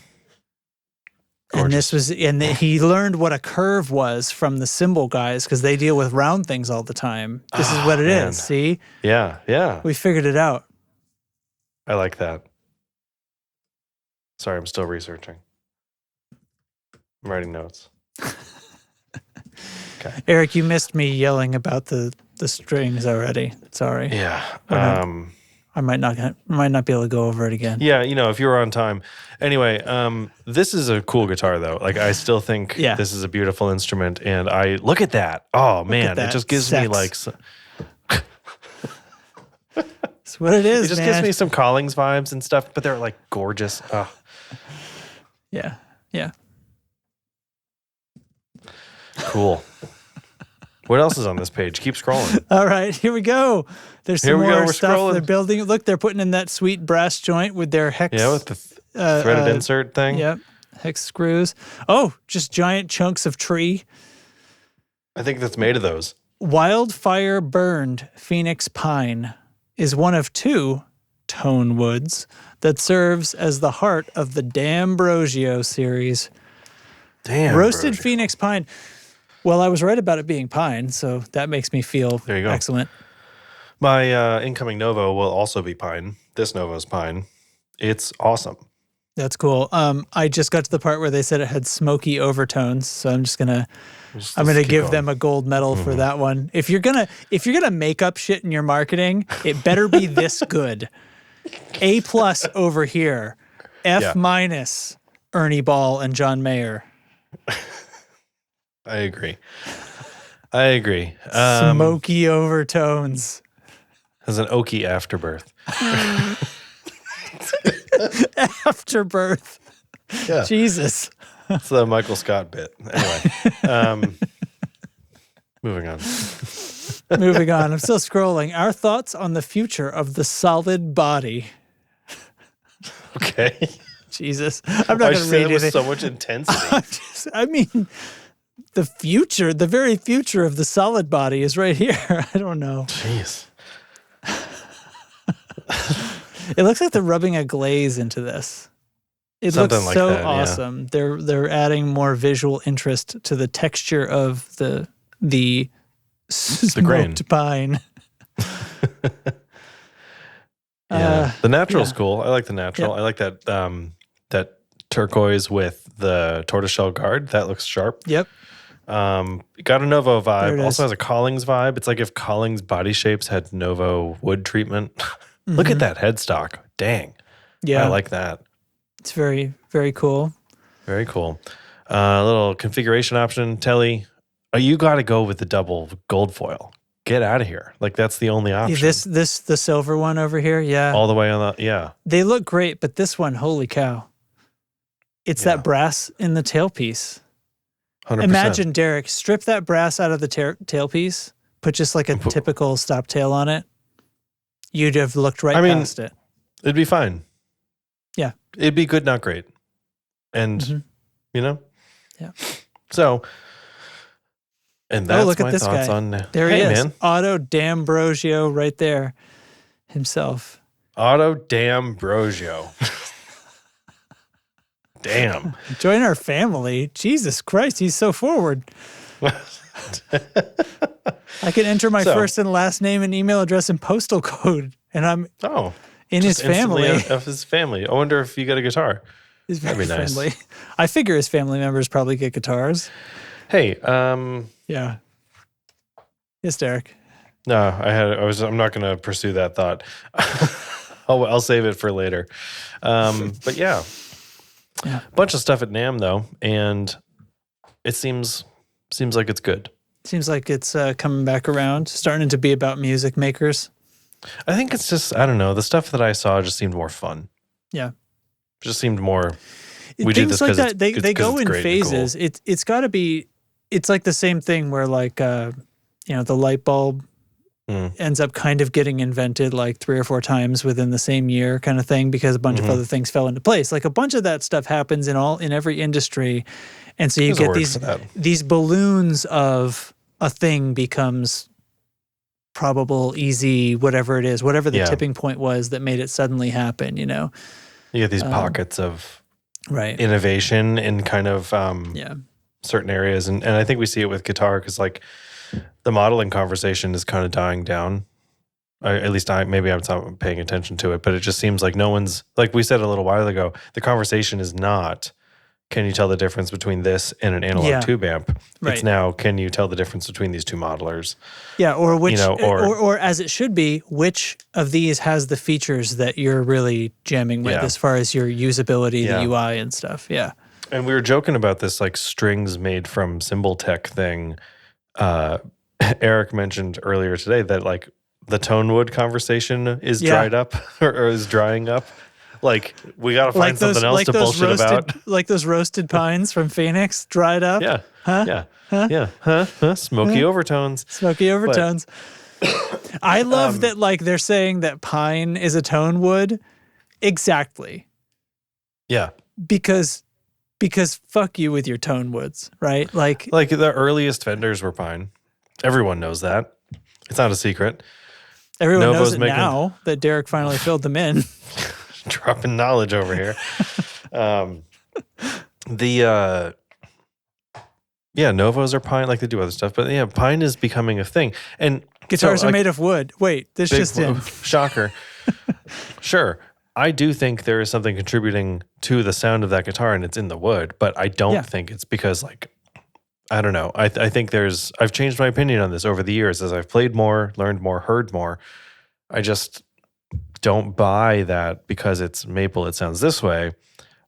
he learned what a curve was from the cymbal guys because they deal with round things all the time. This is what it is. See? Yeah. We figured it out. I like that. Sorry, I'm still researching. I'm writing notes. Okay. Eric, you missed me yelling about the strings already. Sorry. Yeah. I might not be able to go over it again. Yeah, if you were on time. Anyway, this is a cool guitar though. Like I still think this is a beautiful instrument, and I look at that. Oh man, it just gives me like. That's what it is. It just gives me some Collings vibes and stuff, but they're like gorgeous. Oh. Yeah. Cool. What else is on this page? Keep scrolling. All right, here we go. There's some more stuff scrolling. they're building. Look, they're putting in that sweet brass joint with their hex. Yeah, with the threaded insert thing. Yep, hex screws. Oh, just giant chunks of tree. I think that's made of those. Wildfire burned Phoenix pine is one of 2 tone woods that serves as the heart of the D'Ambrosio series. Roasted Phoenix pine. Well, I was right about it being pine, so that makes me feel excellent. My incoming Novo will also be pine. This Novo is pine. It's awesome. That's cool. I just got to the part where they said it had smoky overtones, so I'm gonna give them a gold medal for that one. If you're gonna make up shit in your marketing, it better be this good. A+ over here. F- Ernie Ball and John Mayer. I agree. Smoky overtones. Has an oaky afterbirth. Afterbirth. Yeah. Jesus. It's the Michael Scott bit. Anyway. Moving on. I'm still scrolling. Our thoughts on the future of the solid body. Okay. Jesus. I'm not going to read it with so much intensity. I mean, the very future of the solid body is right here. I don't know. Jeez. It looks like they're rubbing a glaze into this. It Something looks like so that, awesome. Yeah. They're adding more visual interest to the texture of the smoked pine. Yeah, the natural's cool. I like the natural. Yep. I like that that turquoise with the tortoiseshell guard. That looks sharp. Yep. Got a Novo vibe. Also has a Collings vibe. It's like if Collings Body Shapes had Novo wood treatment. Mm-hmm. Look at that headstock. Dang. Yeah. I like that. It's very, very cool. Very cool. A little configuration option, Telly. You got to go with the double gold foil. Get out of here. Like, that's the only option. The silver one over here, yeah. All the way on the, yeah. They look great, but this one, holy cow. It's that brass in the tailpiece. 100%. Imagine, Derek, strip that brass out of the tailpiece, put just like a typical stop tail on it. You'd have looked past it. It'd be fine. Yeah. It'd be good, not great. And, you know? Yeah. So, and that's look at my this thoughts guy. on... There he is. Man. Otto D'Ambrosio right there himself. Otto D'Ambrosio. Damn. Join our family. Jesus Christ, he's so forward. I can enter my first and last name and email address and postal code, and I'm in his family. Of his family. I wonder if you got a guitar. He's very That'd be friendly. nice. I figure his family members probably get guitars. Hey, yeah. Yes, Derek. No, I'm not going to pursue that thought. I'll save it for later. But yeah. A bunch of stuff at NAMM though, and it seems like it's good. Seems like it's coming back around, starting to be about music makers. I think it's just, I don't know, the stuff that I saw just seemed more fun. Yeah. Just seemed more, we do this like that. They go in phases. Cool. It's got to be, it's like the same thing where like, the light bulb ends up kind of getting invented like 3 or 4 times within the same year kind of thing because a bunch of other things fell into place. Like a bunch of that stuff happens in every industry. And so you get these balloons of a thing becomes probable, easy, whatever it is, whatever the tipping point was that made it suddenly happen, you know. You get these pockets of innovation in kind of certain areas. And I think we see it with guitar because like the modeling conversation is kind of dying down. Maybe I'm not paying attention to it, but it just seems like no one's, like we said a little while ago, the conversation is not, can you tell the difference between this and an analog tube amp? Right. It's now, can you tell the difference between these two modelers? Yeah, or which, or as it should be, which of these has the features that you're really jamming with as far as your usability, the UI and stuff. Yeah. And we were joking about this like strings made from Cymbal Tech thing. Eric mentioned earlier today that like the Tonewood conversation is dried up or is drying up. Like we got to find something else to bullshit about. Like those roasted pines from Phoenix dried up. Yeah. Huh? Yeah. Huh? Yeah. Huh? Smoky overtones. Smoky overtones. I love that like they're saying that pine is a tone wood. Exactly. Yeah. Because fuck you with your tone woods, right? Like the earliest Fenders were pine. Everyone knows that. It's not a secret. Everyone knows it now that Derek finally filled them in. Dropping knowledge over here. Novos are pine, like they do other stuff, but pine is becoming a thing. And guitars are made of wood. Wait, this just in. Shocker. Sure. I do think there is something contributing to the sound of that guitar and it's in the wood, but I don't think it's because like, I don't know. I think I've changed my opinion on this over the years as I've played more, learned more, heard more. I just don't buy that because it's maple, it sounds this way.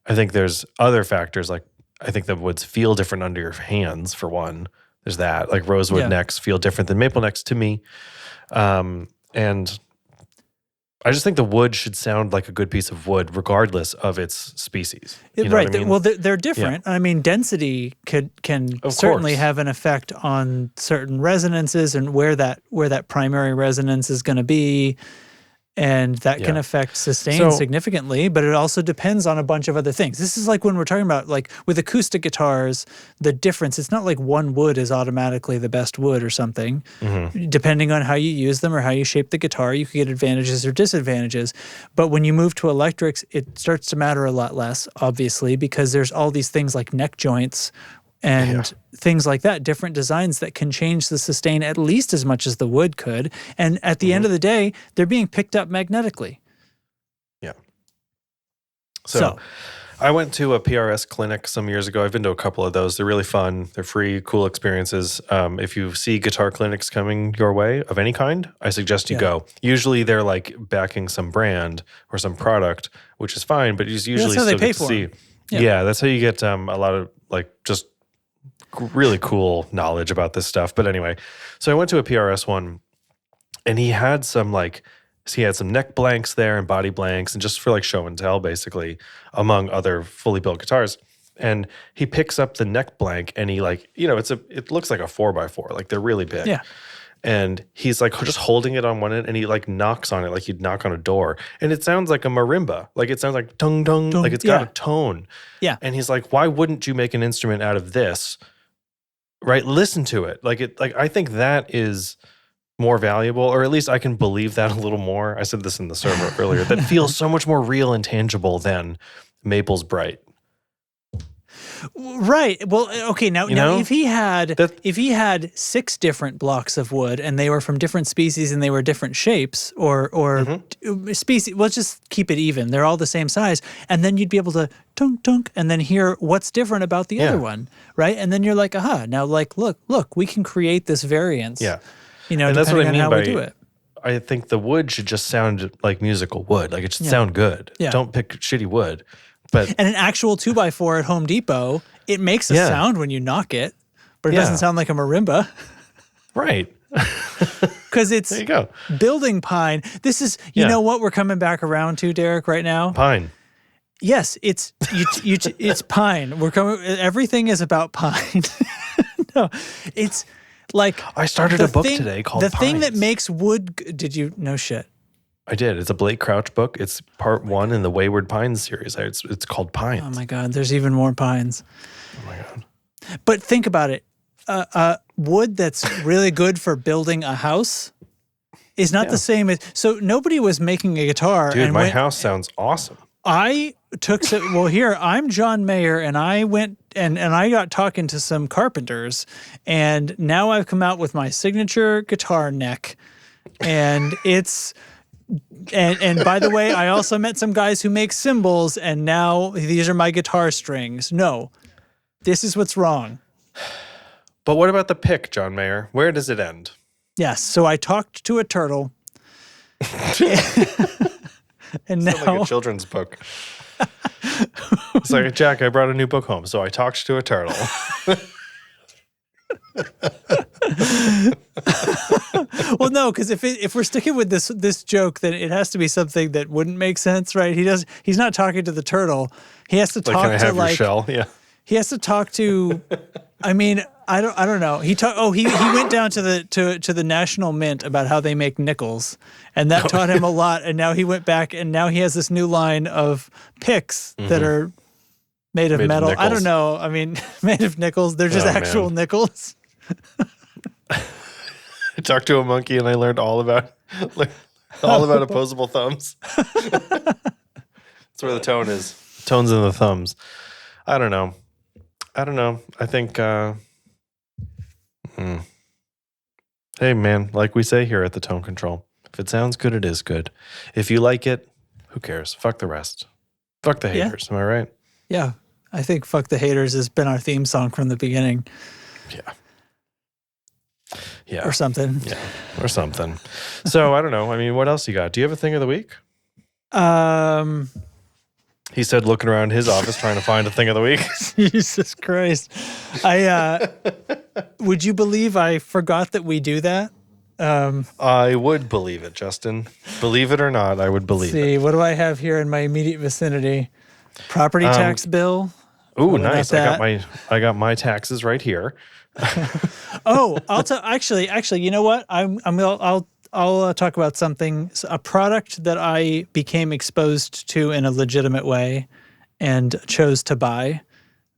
I think there's other factors. Like I think the woods feel different under your hands for one. There's that, like rosewood necks feel different than maple necks to me. And I just think the wood should sound like a good piece of wood, regardless of its species. You know what I mean? Well, they're different. Yeah. I mean, density can certainly have an effect on certain resonances and where that primary resonance is going to be. And that can affect sustain significantly, but it also depends on a bunch of other things. This is like when we're talking about, like with acoustic guitars, the difference, it's not like one wood is automatically the best wood or something. Depending on how you use them or how you shape the guitar, you can get advantages or disadvantages. But when you move to electrics, it starts to matter a lot less, obviously, because there's all these things like neck joints and things like that, different designs that can change the sustain at least as much as the wood could. And at the end of the day, they're being picked up magnetically. Yeah. So I went to a PRS clinic some years ago. I've been to a couple of those. They're really fun. They're free, cool experiences. If you see guitar clinics coming your way of any kind, I suggest you go. Usually they're like backing some brand or some product, which is fine, but you usually still get to see. Yeah, that's how you get a lot of like just really cool knowledge about this stuff. But anyway, so I went to a PRS one, and he had some neck blanks there and body blanks, and just for like show and tell, basically, among other fully built guitars. And he picks up the neck blank, and he like, it looks like a 4x4, like they're really big. Yeah. And he's like just holding it on one end, and he like knocks on it like you'd knock on a door. And it sounds like a marimba. Like it sounds like tung tung, like it's got a tone. Yeah. And he's like, why wouldn't you make an instrument out of this? Right? Listen to it. I think that is more valuable, or at least I can believe that a little more. I said this in the server earlier. That feels so much more real and tangible than Maple's Bright. Right. Well, okay. Now if he had 6 different blocks of wood and they were from different species and they were different shapes or species, let's just keep it even. They're all the same size, and then you'd be able to tunk tunk and then hear what's different about the other one, right? And then you're like, aha! Now, like, look, we can create this variance. Yeah. And that's what I mean by we do it. I think the wood should just sound like musical wood. Like it should sound good. Yeah. Don't pick shitty wood. And an actual 2x4 at Home Depot, it makes a sound when you knock it, but it doesn't sound like a marimba. Right. Because it's there you go. Building pine. This is, you know what we're coming back around to, Derek, right now? Pine. Yes, it's pine. Everything is about pine. No, it's like I started a book today called The Pines. Thing That Makes Wood. Did you? No shit. I did. It's a Blake Crouch book. It's part 1 in the Wayward Pines series. It's called Pines. Oh my God, there's even more pines. Oh my God. But think about it. Wood that's really good for building a house is not the same as. So nobody was making a guitar. Dude, my house sounds awesome. I took here I'm John Mayer, and I went and I got talking to some carpenters, and now I've come out with my signature guitar neck, and it's. And by the way, I also met some guys who make cymbals, and now these are my guitar strings. No, this is what's wrong. But what about the pick, John Mayer? Where does it end? Yes. So I talked to a turtle. And now, sounds like a children's book. It's like, Jack, I brought a new book home, so I talked to a turtle. Well, no, because if we're sticking with this joke, then it has to be something that wouldn't make sense, right? He's not talking to the turtle. He has to talk can I have to your shell? Yeah. He has to talk to. I mean, I don't know. He went down to the National Mint about how they make nickels, and that taught him a lot. And now he went back, and now he has this new line of picks that are made of metal. I don't know. I mean, made of nickels. They're just actual nickels. I talked to a monkey and I learned all about opposable thumbs. That's where the tone is. Tones in the thumbs. I don't know. I think hey man, like we say here at the Tone Control, if it sounds good, it is good. If you like it, who cares? Fuck the rest. Fuck the haters. Am I right? Yeah. I think Fuck the Haters has been our theme song from the beginning. Yeah. Or something. Yeah. Or something. So I don't know. I mean, what else you got? Do you have a thing of the week? He said looking around his office trying to find a thing of the week. Jesus Christ. Would you believe I forgot that we do that? I would believe it, Justin. Believe it or not, I would believe it. What do I have here in my immediate vicinity? Property tax bill. Ooh, nice. I got my taxes right here. Oh, actually, you know what? I'll I'll talk about a product that I became exposed to in a legitimate way and chose to buy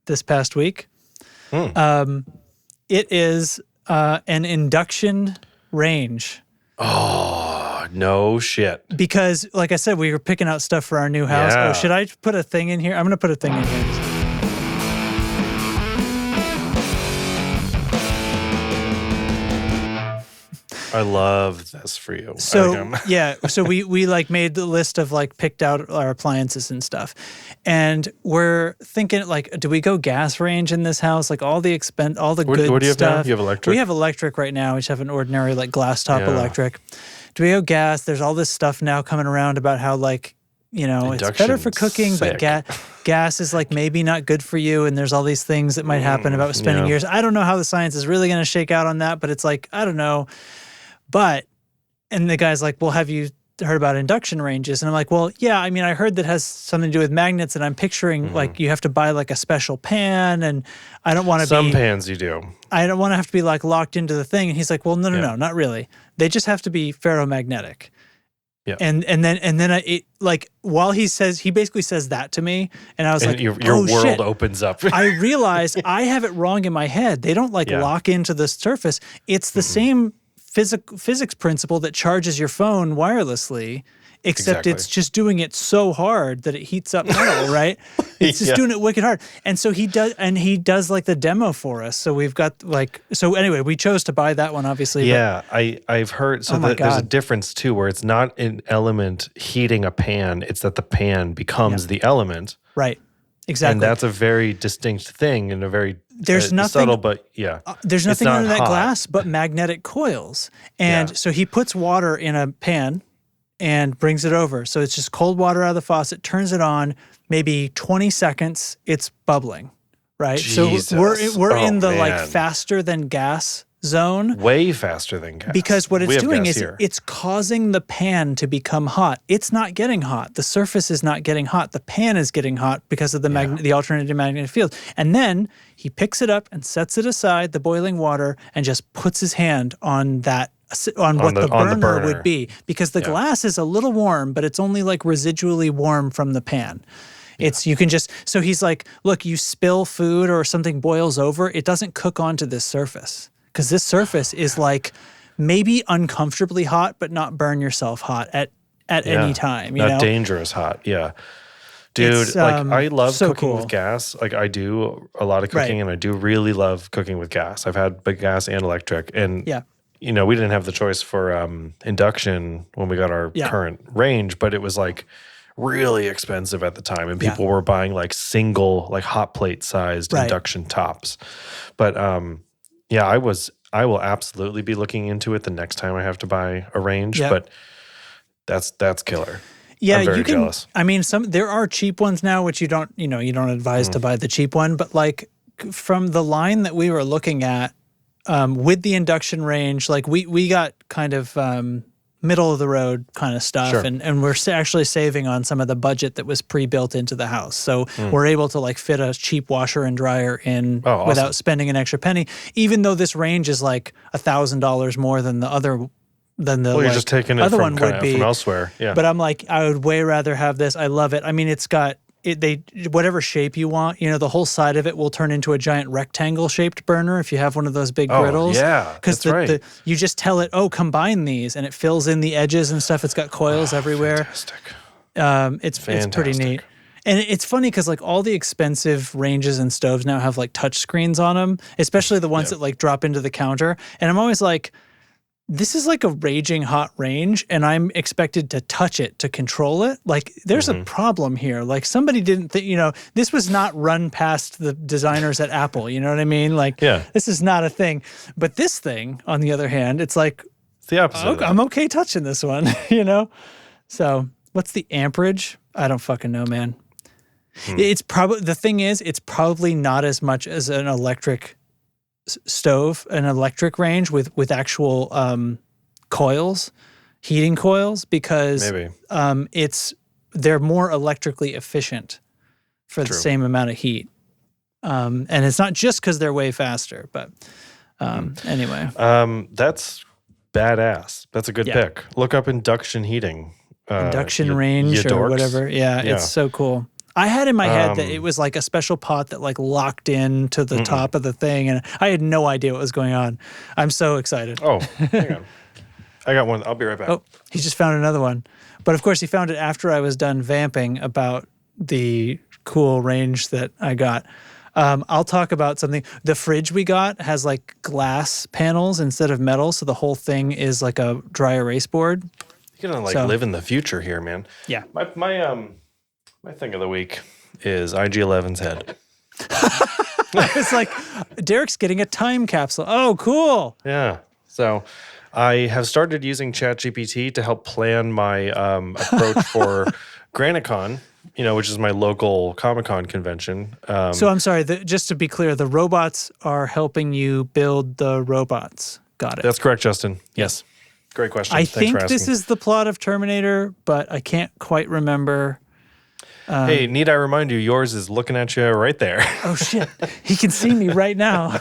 this past week. It is an induction range. Oh, no shit. Because, like I said, we were picking out stuff for our new house. Yeah. Oh, should I put a thing in here? I'm going to put a thing in here. I love this for you. So so we like made the list of like picked out our appliances and stuff, and we're thinking like, do we go gas range in this house? Like all the good stuff. What do you have now? You have electric? We have electric right now. We just have an ordinary like glass top electric. Do we go gas? There's all this stuff now coming around about how like, it's better for cooking, but gas is like maybe not good for you. And there's all these things that might happen about spending years. I don't know how the science is really going to shake out on that, but it's like, I don't know. And the guy's like, well, have you heard about induction ranges? And I'm like, well, yeah, I mean, I heard that has something to do with magnets, and I'm picturing like you have to buy like a special pan, and I don't want to Some pans you do. I don't want to have to be like locked into the thing. And he's like, well, no, not really. They just have to be ferromagnetic. Yeah. And then while he basically says that to me, and I was like, your world opens up. I realized I have it wrong in my head. They don't lock into the surface. It's the same physics principle that charges your phone wirelessly, except it's just doing it so hard that it heats up metal, right? It's just doing it wicked hard. And so he does like the demo for us. So we've got anyway, we chose to buy that one, obviously. Yeah, I've heard, there's a difference too, where it's not an element heating a pan, it's that the pan becomes the element. Right, exactly. And that's a very distinct thing and a very subtle, but there's nothing under that glass but magnetic coils. And so he puts water in a pan and brings it over. So it's just cold water out of the faucet, turns it on, maybe 20 seconds, it's bubbling, right? Jesus. So we're in the like faster than gas zone. Way faster than gas. Because what it's doing is it's causing the pan to become hot. It's not getting hot. The surface is not getting hot. The pan is getting hot because of the alternating magnetic field. And then he picks it up and sets it aside, the boiling water, and just puts his hand on that, on what the burner would be. Because the glass is a little warm, but it's only like residually warm from the pan. So he's like, look, you spill food or something boils over, it doesn't cook onto this surface. Because this surface is like maybe uncomfortably hot, but not burn yourself hot at any time. Not dangerous hot, Dude, I love cooking with gas. Like I do a lot of cooking, and I do really love cooking with gas. I've had both gas and electric, and we didn't have the choice for induction when we got our current range, but it was like really expensive at the time, and people were buying like single, like hot plate sized induction tops. But I will absolutely be looking into it the next time I have to buy a range, but that's killer. Yeah, I'm very jealous. I mean, there are cheap ones now, which you don't advise to buy the cheap one, but like from the line that we were looking at with the induction range, like we got kind of middle of the road kind of stuff, and we're actually saving on some of the budget that was pre-built into the house. So we're able to like fit a cheap washer and dryer in without spending an extra penny, even though this range is like $1,000 more than the other. You're just taking it from elsewhere. Yeah. But I'm like, I would way rather have this. I love it. I mean, it's got whatever shape you want, the whole side of it will turn into a giant rectangle shaped burner if you have one of those big griddles. Yeah. Because you just tell it, combine these, and it fills in the edges and stuff. It's got coils everywhere. Fantastic. It's pretty neat. And it's funny because like all the expensive ranges and stoves now have like touch screens on them, especially the ones that like drop into the counter. And I'm always like, this is like a raging hot range, and I'm expected to touch it to control it. Like, there's a problem here. Like, somebody didn't think, this was not run past the designers at Apple. You know what I mean? Like, this is not a thing. But this thing, on the other hand, it's like, it's the opposite. I'm okay touching this one, So, what's the amperage? I don't fucking know, man. It's probably, the thing is, it's probably not as much as an electric stove, an electric range with actual coils, heating coils, because they're more electrically efficient for the same amount of heat. And it's not just because they're way faster, but anyway. That's badass. That's a good pick. Look up induction heating. Induction range or whatever. Yeah, it's so cool. I had in my head that it was like a special pot that like locked in to the top of the thing, and I had no idea what was going on. I'm so excited. Oh, hang on. I got one. I'll be right back. Oh, he just found another one. But of course, he found it after I was done vamping about the cool range that I got. I'll talk about something. The fridge we got has like glass panels instead of metal, so the whole thing is like a dry erase board. You're gonna live in the future here, man. Yeah. My thing of the week is IG-11's head. It's like Derek's getting a time capsule. Oh, cool. Yeah. So I have started using ChatGPT to help plan my approach for GraniteCon, which is my local Comic-Con convention. So I'm sorry, just to be clear, the robots are helping you build the robots. Got it. That's correct, Justin. Yes. Great question. Thanks for asking. I think this is the plot of Terminator, but I can't quite remember. Hey, need I remind you, yours is looking at you right there. Oh, shit. He can see me right now.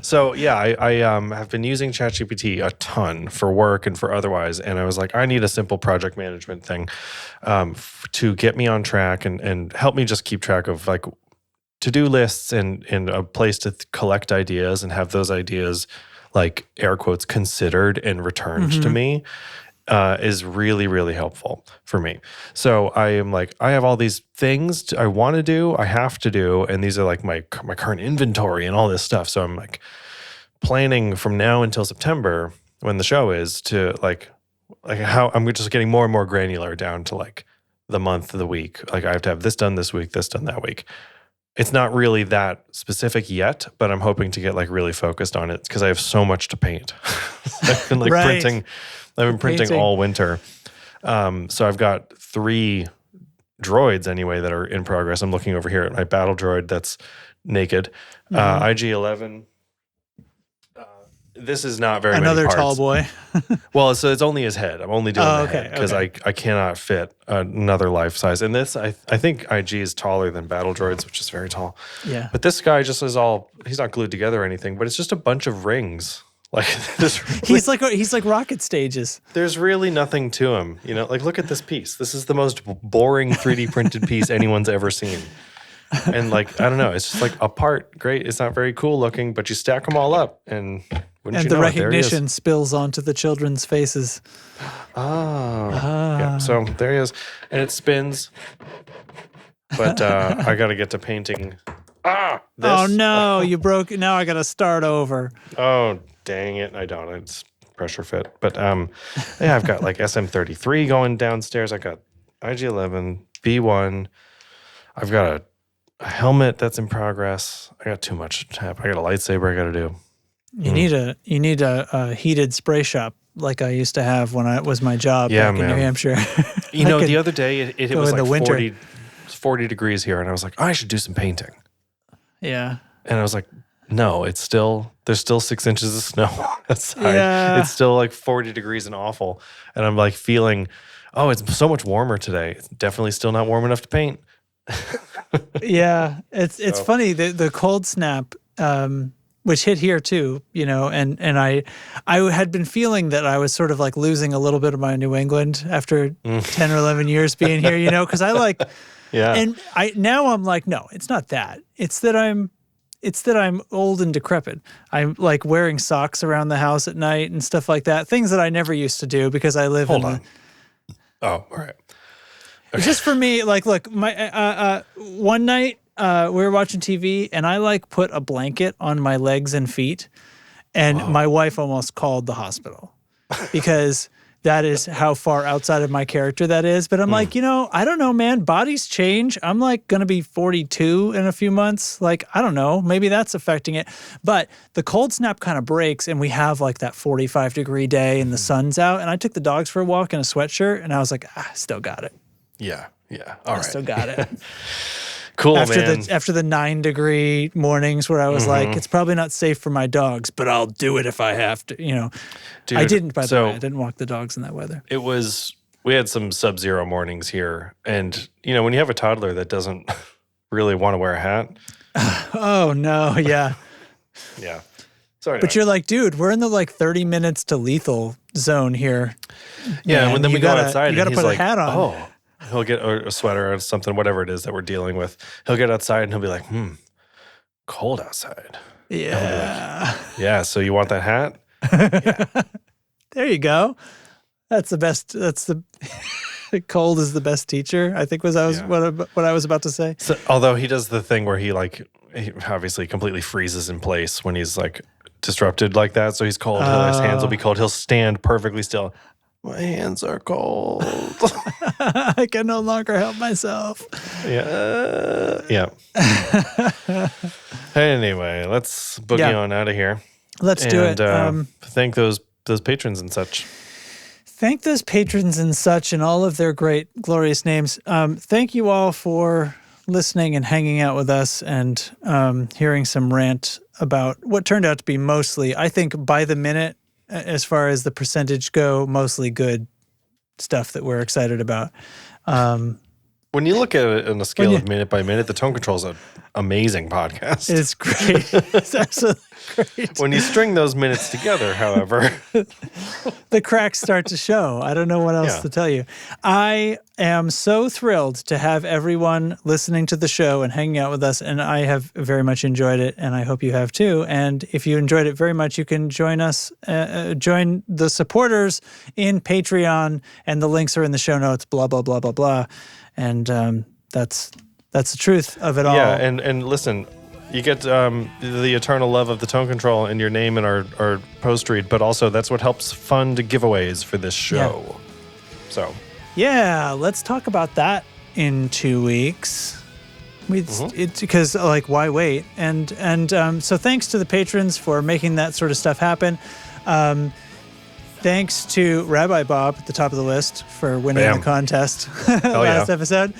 So, yeah, I have been using ChatGPT a ton for work and for otherwise. And I was like, I need a simple project management thing to get me on track and help me just keep track of like to-do lists and a place to collect ideas and have those ideas like air quotes considered and returned to me. Is really, really helpful for me. So I am like, I have all these things I want to do, I have to do, and these are like my current inventory and all this stuff. So I'm like planning from now until September when the show is to like how I'm just getting more and more granular down to like the month, the week. Like I have to have this done this week, this done that week. It's not really that specific yet, but I'm hoping to get like really focused on it because I have so much to paint. I've been like printing. I've been printing all winter. So I've got 3 droids anyway that are in progress. I'm looking over here at my battle droid that's naked. IG-11. This is not very Another many parts. tall boy. Well, so it's only his head. I'm only doing the head because I cannot fit another life size. And this, I think IG is taller than battle droids, which is very tall. Yeah. But this guy just is he's not glued together or anything, but it's just a bunch of rings. Like this he's like rocket stages. There's really nothing to him, like look at this piece. This is the most boring 3D printed piece anyone's ever seen. And like I don't know, it's just like a part. Great, it's not very cool looking, but you stack them all up and the recognition spills onto the children's faces. Yeah. So there he is, and it spins. But I got to get to painting. This. Oh no, you broke it. Now I got to start over. Oh. Dang it, I don't. It's pressure fit. But yeah, I've got like SM33 going downstairs. I got IG-11, B1. I've got a helmet that's in progress. I got too much to have. I got a lightsaber I got to do. You need a heated spray shop like I used to have when it was my job back in New Hampshire. The other day it was like 40 degrees here, and I was like, I should do some painting. Yeah. And I was like, no, there's still 6 inches of snow outside. Yeah. It's still like 40 degrees and awful. And I'm like feeling, it's so much warmer today. It's definitely still not warm enough to paint. Yeah. It's funny, the cold snap, which hit here too, and I had been feeling that I was sort of like losing a little bit of my New England after 10 or 11 years being here, because I like, and I'm like, no, it's not that. It's that I'm old and decrepit. I'm like wearing socks around the house at night and stuff like that. Things that I never used to do because I live Hold on. All right. Okay. Just for me, like, look, my one night we were watching TV and I like put a blanket on my legs and feet, and my wife almost called the hospital because that is how far outside of my character that is. But I'm like, I don't know, man. Bodies change. I'm like going to be 42 in a few months. Like, I don't know. Maybe that's affecting it. But the cold snap kind of breaks and we have like that 45-degree day and the sun's out. And I took the dogs for a walk in a sweatshirt and I was like, still got it. Yeah. All right. Still got it. Cool, after the 9-degree mornings where I was like, it's probably not safe for my dogs, but I'll do it if I have to, Dude, I didn't, by the way. I didn't walk the dogs in that weather. We had some sub-zero mornings here. And, when you have a toddler that doesn't really want to wear a hat. Oh, no. Yeah. Yeah. Sorry. But you're like, dude, we're in the like 30 minutes to lethal zone here. Yeah, and then we go outside. You got to put a hat on. Oh, he'll get a sweater or something, whatever it is that we're dealing with. He'll get outside and he'll be like, cold outside. Yeah. Like, yeah, so you want that hat? Yeah. There you go. That's the best. That's the cold is the best teacher, I think what I was about to say. So, although he does the thing where he obviously completely freezes in place when he's like disrupted like that. So he's cold. His hands will be cold. He'll stand perfectly still. My hands are cold. I can no longer help myself. Yeah. Anyway, let's boogie on out of here. Let's do it. Thank those patrons and such. Thank those patrons and such and all of their great, glorious names. Thank you all for listening and hanging out with us and hearing some rant about what turned out to be mostly, I think by the minute, as far as the percentage go, mostly good stuff that we're excited about. When you look at it on a scale of minute by minute, the Tone Control is an amazing podcast. It's great. It's absolutely great. When you string those minutes together, however, the cracks start to show. I don't know what else to tell you. I am so thrilled to have everyone listening to the show and hanging out with us, and I have very much enjoyed it, and I hope you have too. And if you enjoyed it very much, you can join us, join the supporters in Patreon, and the links are in the show notes, blah, blah, blah, blah, blah. And that's the truth of it all. Yeah, and listen, you get the eternal love of the Tone Control in your name and our post read, but also that's what helps fund giveaways for this show. Yeah. So. Yeah, let's talk about that in 2 weeks. It's because like why wait? And so thanks to the patrons for making that sort of stuff happen. Thanks to Rabbi Bob at the top of the list for winning the contest last episode.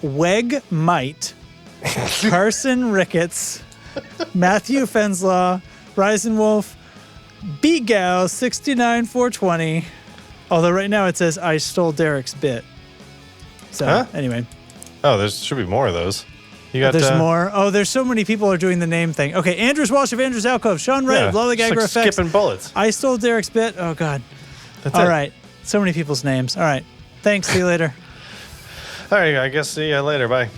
Wheg Mite, Carson Ricketts, Matthew Fenselau, Riesenwolf, B-Gow 69420. Although right now it says I stole Derek's bit. So anyway. Oh, there should be more of those. You got there's more. Oh, there's so many people are doing the name thing. Okay, Andrews Walsh of Andrews Alcove, Sean Wright of Lollygagger like Effects. Skipping bullets. I stole Derek's bit. Oh God. That's all right. So many people's names. All right. Thanks. See you later. All right. I guess see you later. Bye.